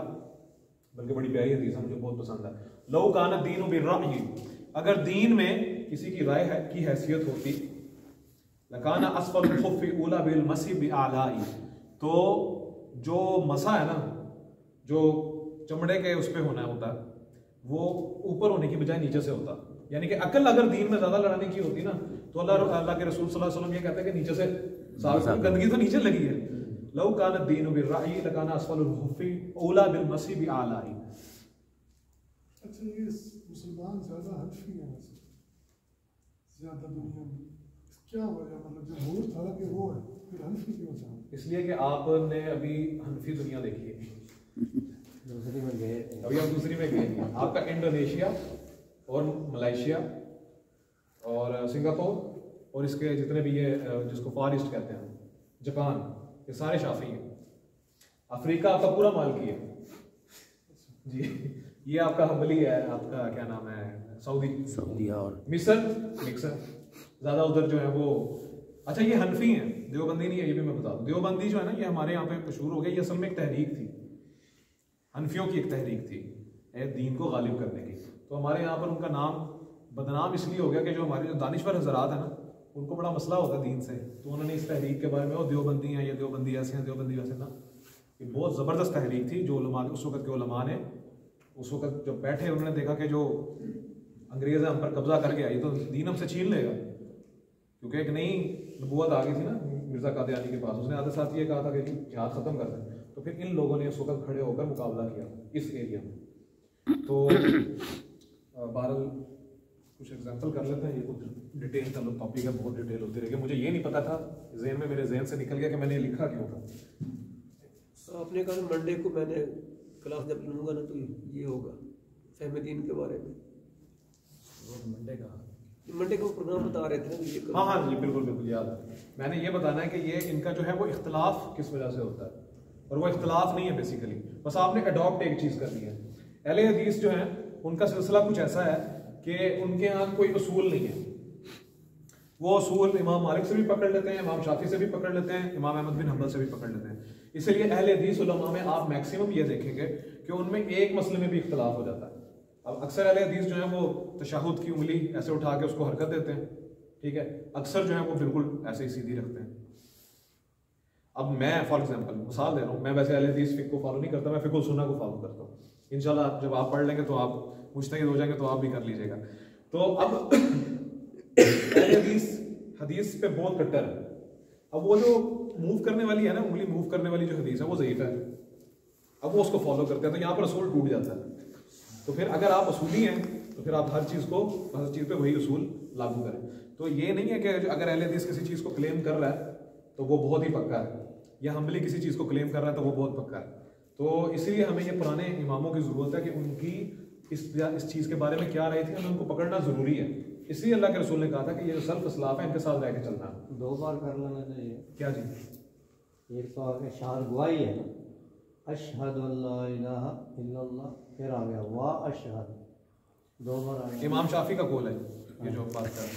बल्कि बड़ी प्यारी हदीस है, मुझे बहुत पसंद है। लौ कान दीन बिर्राई, अगर दीन में किसी की राय की हैसियत होती, लकाना अस्फल खुफ़ी उला बिल मसी बिआलाई, तो जो मसा है ना, जो चमड़े के उस पे होना होता है, वो ऊपर होने की बजाय नीचे से होता। यानी कि अकल अगर दीन में ज्यादा लड़ाने की होती ना, तो अल्लाह के रसूल सल्लल्लाहु अलैहि वसल्लम ये कहते हैं कि नीचे से साफ, गंदगी तो नीचे लगी है। लौ कान दीन बिर्राई लकाना अस्फल खुफ़ी उला बिल मसी बिआलाई। अच्छा, ये मुसलमान ज़्यादा हनफी हैं वैसे ज़्यादा दुनिया में, क्या वजह? मतलब जमहूर था कि वो है, फिर हनफी क्यों था? इसलिए कि आपने अभी हनफी दुनिया देखी है, दूसरी में गए। अभी आप दूसरी में गए हैं। आपका इंडोनेशिया और मलेशिया और सिंगापुर और इसके जितने भी ये जिसको फार ईस्ट कहते हैं, जापान, ये सारे शाफी हैं। अफ्रीका आपका पूरा मालकी है, जी ये आपका हम्बली है, आपका क्या नाम है, सऊदी और मिस्र मिक्सर ज़्यादा उधर जो है वो। अच्छा ये हनफी हैं, देवबंदी नहीं है, ये भी मैं बता दूँ। देवबंदी जो है ना ये हमारे यहाँ पे मशहूर हो गया, ये असल में एक तहरीक थी, हनफियों की एक तहरीक थी दीन को गालिब करने की। तो हमारे यहाँ पर उनका नाम बदनाम इसलिए हो गया कि जो हमारे जो दानिश्वर हजरात हैं ना उनको बड़ा मसला होता है दीन से, तो उन्होंने इस तहरीक के बारे में, और देवबंदी हैं, ये देवबंदी ऐसे हैं, देवबंदी वैसे ना, ये बहुत ज़बरदस्त तहरीक थी। जो उलमा उस वक़्त के उलमा ने उस वक़्त जब बैठे उन्होंने देखा कि जो अंग्रेज़ हम पर कब्जा करके आई तो दीन हमसे छीन लेगा, क्योंकि एक नई नबूवत आ गई थी ना मिर्ज़ा कादियानी के पास। उसने आधे साथ ये कहा था कि जिहाद ख़त्म कर दें, तो फिर इन लोगों ने उस वक़्त खड़े होकर मुकाबला किया इस एरिया में। तो बहरहाल कुछ एग्जांपल कर लेते हैं, ये कुछ डिटेल का टॉपिक है, बहुत डिटेल होती रहेगी। मुझे ये नहीं पता था, जहन में मेरे जहन से निकल गया कि मैंने लिखा क्यों था। आपने कहा मंडे को मैंने क्लास जब लूँगा ना तो ये होगा फहम दीन के बारे में। मंडे को प्रोग्राम बता रहे थे ना ये। हाँ हाँ जी बिल्कुल बिल्कुल याद है। मैंने ये बताना है कि ये इनका जो है वो इख्तलाफ किस वजह से होता है, और वो इख्तलाफ नहीं है बेसिकली, बस आपने अडॉप्ट एक चीज़ कर दी है। अहले हदीस जो है उनका सिलसिला कुछ ऐसा है कि उनके यहाँ कोई उसूल नहीं है। वो उसूल इमाम मालिक से भी पकड़ लेते हैं, इमाम शाफी से भी पकड़ लेते हैं, इमाम अहमद बिन हंबल से भी पकड़ लेते हैं। इसलिए अहले हदीस उलमा में आप मैक्सिमम ये देखेंगे कि उनमें एक मसले में भी इख्तलाफ हो जाता है। अब अक्सर अहले हदीस जो है वो तशहुद की उंगली ऐसे उठा के उसको हरकत देते हैं, ठीक है, अक्सर जो है वो बिल्कुल ऐसे ही सीधी रखते हैं। अब मैं फॉर एग्जांपल मिसाल दे रहा हूँ, मैं वैसे अहले हदीस फिक़्ह को फॉलो नहीं करता, मैं फिक़्ह सुन्नह को फॉलो करता हूँ। इंशाल्लाह जब आप पढ़ लेंगे तो आप मुज्तहिद हो जाएंगे तो आप भी कर लीजिएगा। तो अब अहले हदीस पे बहुत कट्टर है। अब वो जो मूव करने वाली है ना, उंगली मूव करने वाली जो हदीस है वो ज़ईफ़ है, अब वो उसको फॉलो करते हैं, तो यहाँ पर असूल टूट जाता है। तो फिर अगर आप असूली हैं तो फिर आप हर चीज़ पे वही असूल लागू करें। तो ये नहीं है कि अगर अहले हदीस किसी चीज़ को क्लेम कर रहा है तो वो बहुत ही पक्का है, या हम्बली किसी चीज़ को क्लेम कर रहा है तो वो बहुत पक्का है। तो इसलिए हमें ये पुराने इमामों की ज़रूरत है कि उनकी इस चीज़ के बारे में क्या राय थी, हमें उनको पकड़ना ज़रूरी है। इसलिए अल्लाह के रसूल ने कहा था कि ये जो सल्फ इस्लाफ है इनके साथ रह के चलना। 2 बार कर लेना चाहिए। क्या जी? एक तो आगे शहादत गवाही है ना, अशहदु अल्ला इलाहा इल्लल्लाह, फिर आ गया वाह अशहद, 2 बार आ गया। इमाम शाफी का कौल है ये जो बात कर रहे हैं,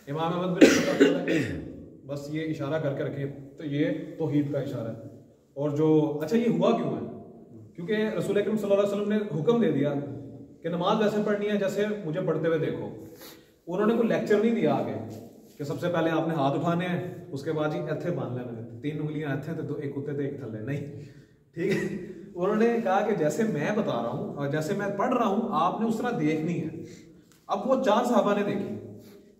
इमाम अहमद बिन हंबल का कौल है। बस ये इशारा करके रखिए, तो ये तौहीद का इशारा है। और जो अच्छा ये हुआ क्यों है, क्योंकि रसूल अकरम सल्लल्लाहु अलैहि वसल्लम ने हुक्म दे दिया कि नमाज वैसे पढ़नी है जैसे मुझे पढ़ते हुए देखो। उन्होंने कोई लेक्चर नहीं दिया आगे कि सबसे पहले आपने हाथ उठाने हैं, उसके बाद ही इत्थे बांध लेना, 3 उंगलियां इत्थे तो एक उत्ते थे एक थल्ले, नहीं, ठीक है। उन्होंने कहा कि जैसे मैं बता रहा हूँ और जैसे मैं पढ़ रहा हूँ आपने उस तरह देखनी है। अब वो 4 सहाबा ने देखी,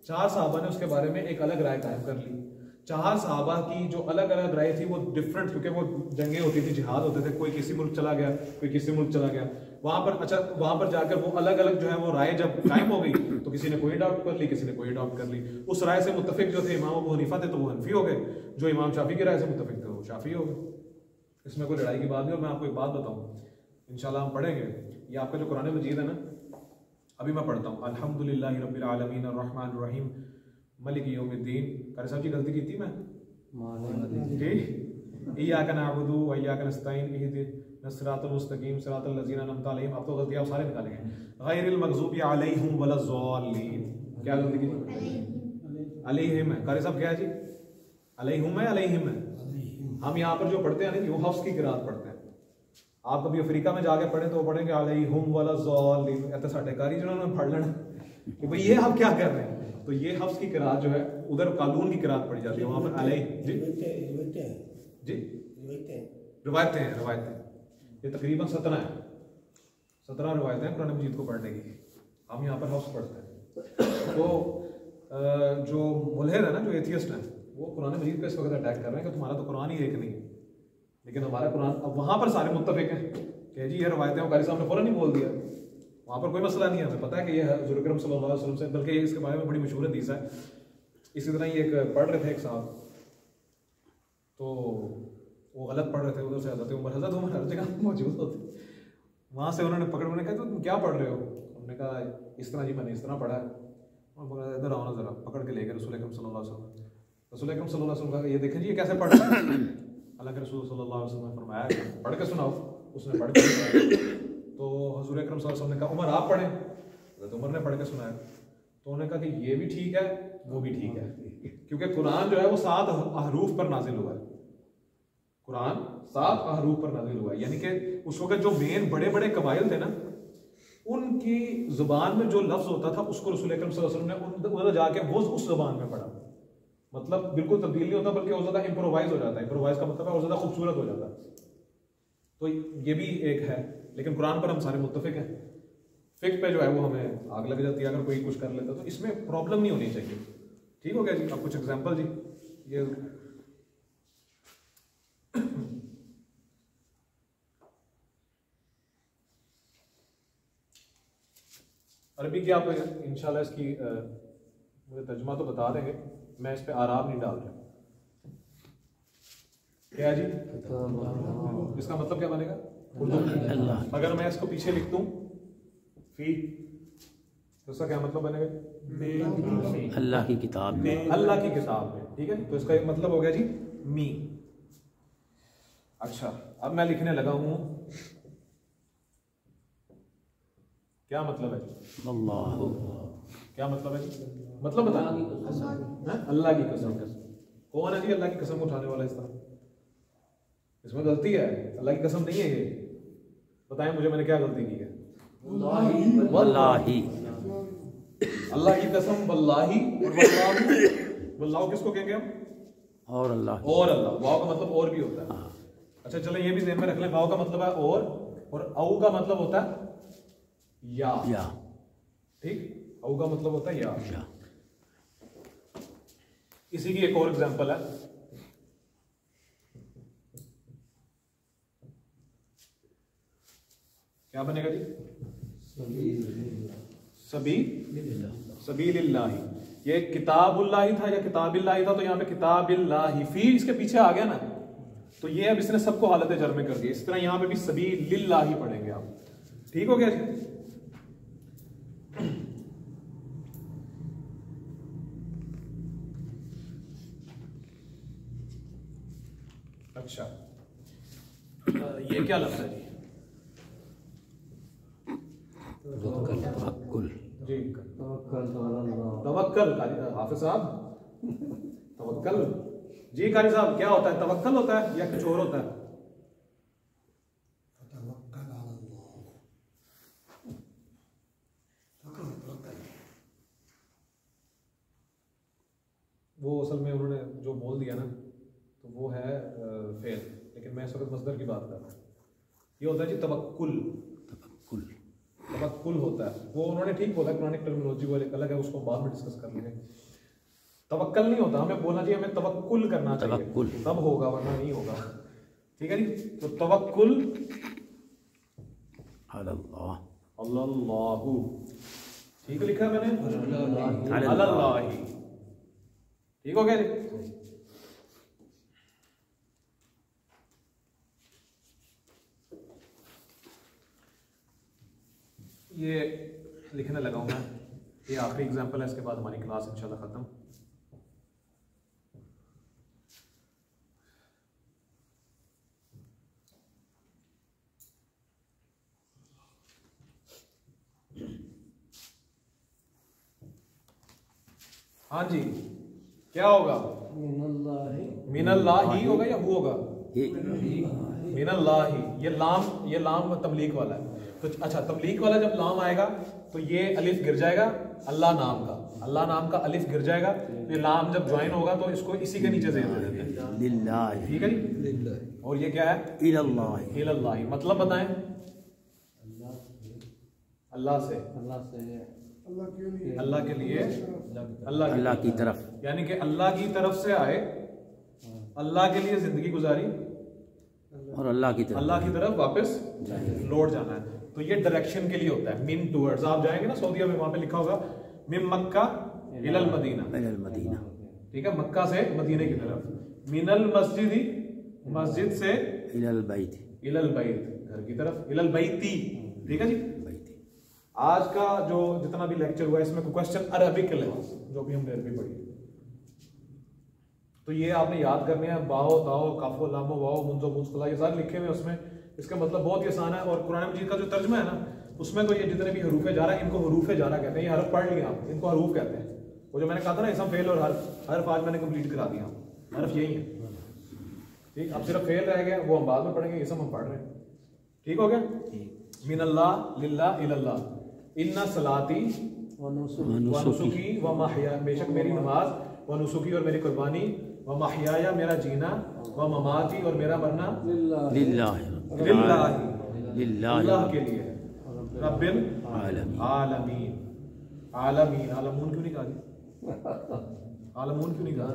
4 सहाबा ने उसके बारे में एक अलग राय कायम कर ली। 4 सहाबा की जो अलग अलग राय थी वो डिफरेंट, क्योंकि वो जंगें होती थी, जिहाद होते थे, कोई किसी मुल्क चला गया, कोई किसी मुल्क चला गया, वहां पर अच्छा वहां पर जाकर वो अलग अलग जो है वो राय जब कायम हो गई तो किसी ने कोई अडॉप्ट कर ली, किसी ने कोई अडॉप्ट कर ली। उस राय से मुत्तफिक जो थे इमाम अबू हनीफा थे तो वो हनफी हो गए, जो इमाम शाफी की राय से मुत्तफिक थे वो शाफी हो गए। इसमें कोई लड़ाई की बात नहीं। और मैं आपको एक बात बताऊँ, इंशाल्लाह हम पढ़ेंगे, ये आपका जो कुरान मजीद है ना, अभी मैं पढ़ता हूँ, अल्हम्दुलिल्लाहि रब्बिल आलमीन अर्रहमानिर रहीम मलिक यौमिद्दीन। कारी साहब जी गलती की थी मैं ठीक, इय्याका नअबुदु व इय्याका नस्तईन इहदिना सिरातल मुस्तकीम सिरातल लज़ीना अनअमता अलैहिम। अब तो गलती आप सारे निकालेंगे, गैरिल मग़ज़ूबि अलैहिम वलज़्ज़ालिन। क्या गलती की थी? अलैहिम है। कारी साहब क्या है जी? अलैहिम है, अलैहिम है। हम यहाँ पर जो पढ़ते हैं ना वो हफ्स की किरात पढ़ते हैं। आप कभी अफ्रीका में जाके पढ़े तो पढ़ेंगे अलैहिम वलज़्ज़ालिन, ऐसे साढ़े कारी जिन्होंने पढ़ लेना कि भाई ये आप क्या कर रहे हैं। तो ये हफ्स की किरात जो है उधर कानून की किरात पढ़ी जाती है, वहां पर अलैह जी जी रिवायतें हैं। ये तकरीबन 17 है, 17 रिवायतें हैं कुरान मजीद को पढ़ने की। हम यहाँ पर हफ्स पढ़ते हैं। तो जो मुल्हिद है ना, जो एथियस्ट है, वो कुरान मजीद पे इस वक्त अटैक कर रहे हैं कि तुम्हारा तो कुरान ही एक नहीं है, लेकिन हमारा कुरान। अब वहां पर सारे मुत्तफिक हैं कि जी ये रिवायतें, कारी साहब ने फौरन ही बोल दिया, वहाँ पर कोई मसला नहीं है, हमें पता है कि ये हुज़ूर अकरम सल्लल्लाहु अलैहि वसल्लम से, बल्कि इसके बारे में बड़ी मशहूर हदीस है। इसी तरह ही एक पढ़ रहे थे एक साहब, तो वो गलत पढ़ रहे थे, उधर से हज़रत उमर हर जगह मौजूद होते, वहाँ से उन्होंने पकड़, उन्होंने कहा तुम क्या पढ़ रहे हो? उन्होंने कहा इस तरह जी मैंने इस तरह पढ़ा है। और बोला इधर आओ ना ज़रा, पकड़ के ले गए रसूल अकरम सल्लल्लाहु अलैहि वसल्लम। रसूल अकरम सल्लल्लाहु अलैहि वसल्लम का ये देखें जी ये कैसे पढ़ रहे हैं। अल्लाह के रसूल सल्लल्लाहु अलैहि वसल्लम ने फरमाया पढ़ के सुनाओ। उसने पढ़ के तो हजूर अकरम सल्लल्लाहु अलैहि वसल्लम ने कहा उमर आप पढ़ें, तो उमर ने पढ़ के सुनाया। तो उन्होंने कहा कि ये भी ठीक है वो भी ठीक है, क्योंकि कुरान जो है वो 7 हरूफ पर नाजिल हुआ है। कुरान 7 हरूफ पर नाजिल हुआ है, यानी कि उस वक्त जो मेन बड़े बड़े कबाइल थे ना, उनकी जुबान में जो लफ्ज होता था उसको रसूल अकरम सल्लल्लाहु अलैहि वसल्लम ने उधर जाके वो उस जुबान में पढ़ा। मतलब बिल्कुल तब्दील नहीं होता, बल्कि और ज्यादा इम्प्रोवाइज हो जाता है। इम्प्रोवाइज का मतलब है और ज्यादा खूबसूरत हो जाता है। तो ये भी एक है, लेकिन कुरान पर हम सारे मुत्तफिक हैं। फिक्र पे जो है वो हमें आग लग जाती है अगर कोई कुछ कर लेता, तो इसमें प्रॉब्लम नहीं होनी चाहिए। ठीक हो गया जी। अब कुछ एग्जांपल जी, ये अरबी की आप इंशाल्लाह इसकी मुझे तर्जुमा तो बता देंगे, मैं इस पे आराम नहीं डाल रहा। क्या है जी, इसका मतलब क्या बनेगा उर्दू में? अगर मैं इसको पीछे लिख दूं फी, तो इसका क्या मतलब बनेगा? अल्लाह की किताब में, अल्लाह की किताब में। ठीक है, तो इसका एक मतलब हो गया जी मी। अच्छा, अब मैं लिखने लगा हूं, क्या मतलब है? अल्लाह। क्या मतलब है जी? मतलब बता। अल्लाह की कसम। कौन है जी अल्लाह की कसम उठाने वाला? इस तरह इसमें गलती है, अल्लाह की कसम नहीं है ये। बताएं मुझे, मैंने क्या गलती की है? वल्लाही। अल्लाह की कसम वल्लाही और वल्लाहु। वल्लाहु किसको कहेंगे हम? और अल्लाह। और अल्लाह। वाव का मतलब और भी होता है। अच्छा चलो ये भी ध्यान में रख लें, वाव का मतलब है और औ का मतलब होता है या। ठीक, औ का मतलब होता है या। इसी की एक और एग्जांपल है, क्या बनेगा जी? सबीलिल्लाही। ये किताबुल्लाही था या किताबिल्लाही था, तो यहाँ पे किताबिल्लाही फी इसके पीछे आ गया ना, तो ये अब इसने सबको हालत जर में कर दिया। इस तरह यहाँ पे भी सबीलिल्लाही पढ़ेंगे आप। ठीक हो गया जी? अच्छा, ये क्या लगता है जी? तवक्कुल। जी तवक्कल हाफिज साहब, तवक्कल जी। कारी साहब क्या होता है? तवक्कल होता है या कुछ और होता है? वो असल में उन्होंने जो बोल दिया ना, तो वो है फेल, लेकिन मैं इस वक्त मसदर की बात कर रहा हूँ। ये होता है जी तवक्कुल। तवक्कुल होता है, वो उन्होंने ठीक बोला, पुरानी टर्मिनोलॉजी वो अलग है, उसको बाद में डिस्कस कर लेंगे। तवक्कल नहीं होता, हमें बोलना चाहिए, हमें तवक्कुल करना चाहिए, तब होगा वरना नहीं होगा। ठीक है जी? तो तवक्कुल अल्लाहु, ठीक लिखा मैंने, अल्लाही। ठीक हो गया जी? ये लिखने लगा हूं मैं, ये आखिरी एग्जांपल है, इसके बाद हमारी क्लास इंशाल्लाह खत्म। हाँ जी, क्या होगा? मिनल्लाही होगा या हु होगा? मिनल्लाही। ये लाम तमलीक वाला है। तो अच्छा, तमलीक वाला जब लाम आएगा तो ये अलिफ गिर जाएगा, अल्लाह नाम का अलिफ गिर जाएगा। ये लाम जब ज्वाइन होगा तो इसको इसी के नीचे जेर दे देते हैं, लिल्लाही। ठीक है जी? और ये क्या है? इलल्लाही। इलल्लाही मतलब बताएं? अल्लाह से, अल्लाह के लिए, अल्लाह की तरफ, यानी कि अल्लाह की तरफ से आए, अल्लाह के लिए जिंदगी गुजारी और अल्लाह की तरफ वापस लौट जाना है। तो ये डायरेक्शन के लिए होता है, मिन टुवर्ड्स। आप जाएंगे ना सऊदीया में, वहां पे लिखा होगा मिन मक्का इलल मदीना। ठीक है, मक्का से मदीने की तरफ। मिनल मस्जिदी, मस्जिद से इलल बैत, घर की तरफ, इलल बैती। ठीक है जी? आज का जो जितना भी लेक्चर हुआ इसमें क्वेश्चन अरबिक है, जो भी हमने अरबी पढ़ी, तो ये आपने याद करने हैं। बाओ ताओ काफो लामो वाओ मुंजो मुंसला, ये सारे लिखे हुए उसमें। इसका मतलब बहुत ही आसान है। और कुरान मजीद का जो तर्जमा है ना, उसमें तो ये जितने भी हरूफ जारा, इनको हरूफ जारा कहते हैं। ये हरफ पढ़ लिया आप, इनको हरूफ कहते हैं। वो जो मैंने कहा था ना इसम फेल और हरफ आज मैंने कंप्लीट करा दिया। हरफ यही है, ठीक। अब सिर्फ फेल रह गया, वो हम बाद में पढ़ेंगे, इसम हम पढ़ रहे हैं। ठीक हो गया। मिनल्लाह लिल्लाह इलल्लाह इन्ना सलाती व नुसुकी व महया, बेशक मेरी नमाज, व नुसुकी और मेरी कुर्बानी, व महयाया मेरा जीना, व ममाती और मेरा मरना, लिल्लाहि अल्लाह के लिए है। रब्बिल आलमीन। आलमीन। आलमीन, आलमून क्यों नहीं कहा? आलमून क्यों नहीं कहा?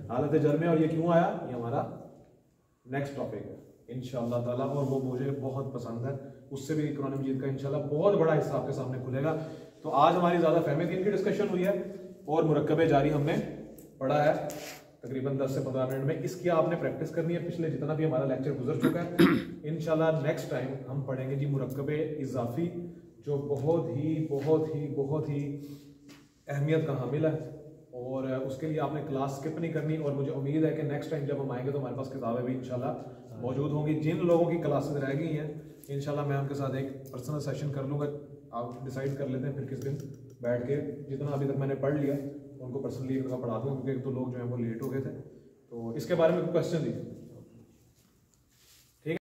हालत जर में। और ये क्यों आया? ये हमारा नेक्स्ट टॉपिक है इंशाअल्लाह ताला, और वो मुझे बहुत पसंद है। उससे भी कुरान मजीद का इंशाअल्लाह बहुत बड़ा हिस्सा आपके सामने खुलेगा। तो आज हमारी ज़्यादा फहमी दीन की डिस्कशन हुई है और मुरक्कबे जारी हमने पढ़ा है तकरीबन 10 से 15 मिनट में। इसकी आपने प्रैक्टिस करनी है। पिछले जितना भी हमारा लेक्चर गुजर चुका है, इंशाल्लाह नेक्स्ट टाइम हम पढ़ेंगे जी मुरक्कबे इजाफी, जो बहुत ही अहमियत का हामिल है। और उसके लिए आपने क्लास स्किप नहीं करनी। और मुझे उम्मीद है कि नेक्स्ट टाइम जब हम आएंगे तो हमारे पास किताबें भी इंशाल्लाह मौजूद होंगी। जिन लोगों की क्लासेस रह गई हैं, इंशाल्लाह मैं उनके साथ एक पर्सनल सेशन कर लूँगा। आप डिसाइड कर लेते हैं फिर किस दिन बैठ के, जितना अभी तक मैंने पढ़ लिया उनको पर्सनली पढ़ा दूँगा, क्योंकि तो लोग जो है वो लेट हो गए थे। तो इसके बारे में कोई क्वेश्चन थी?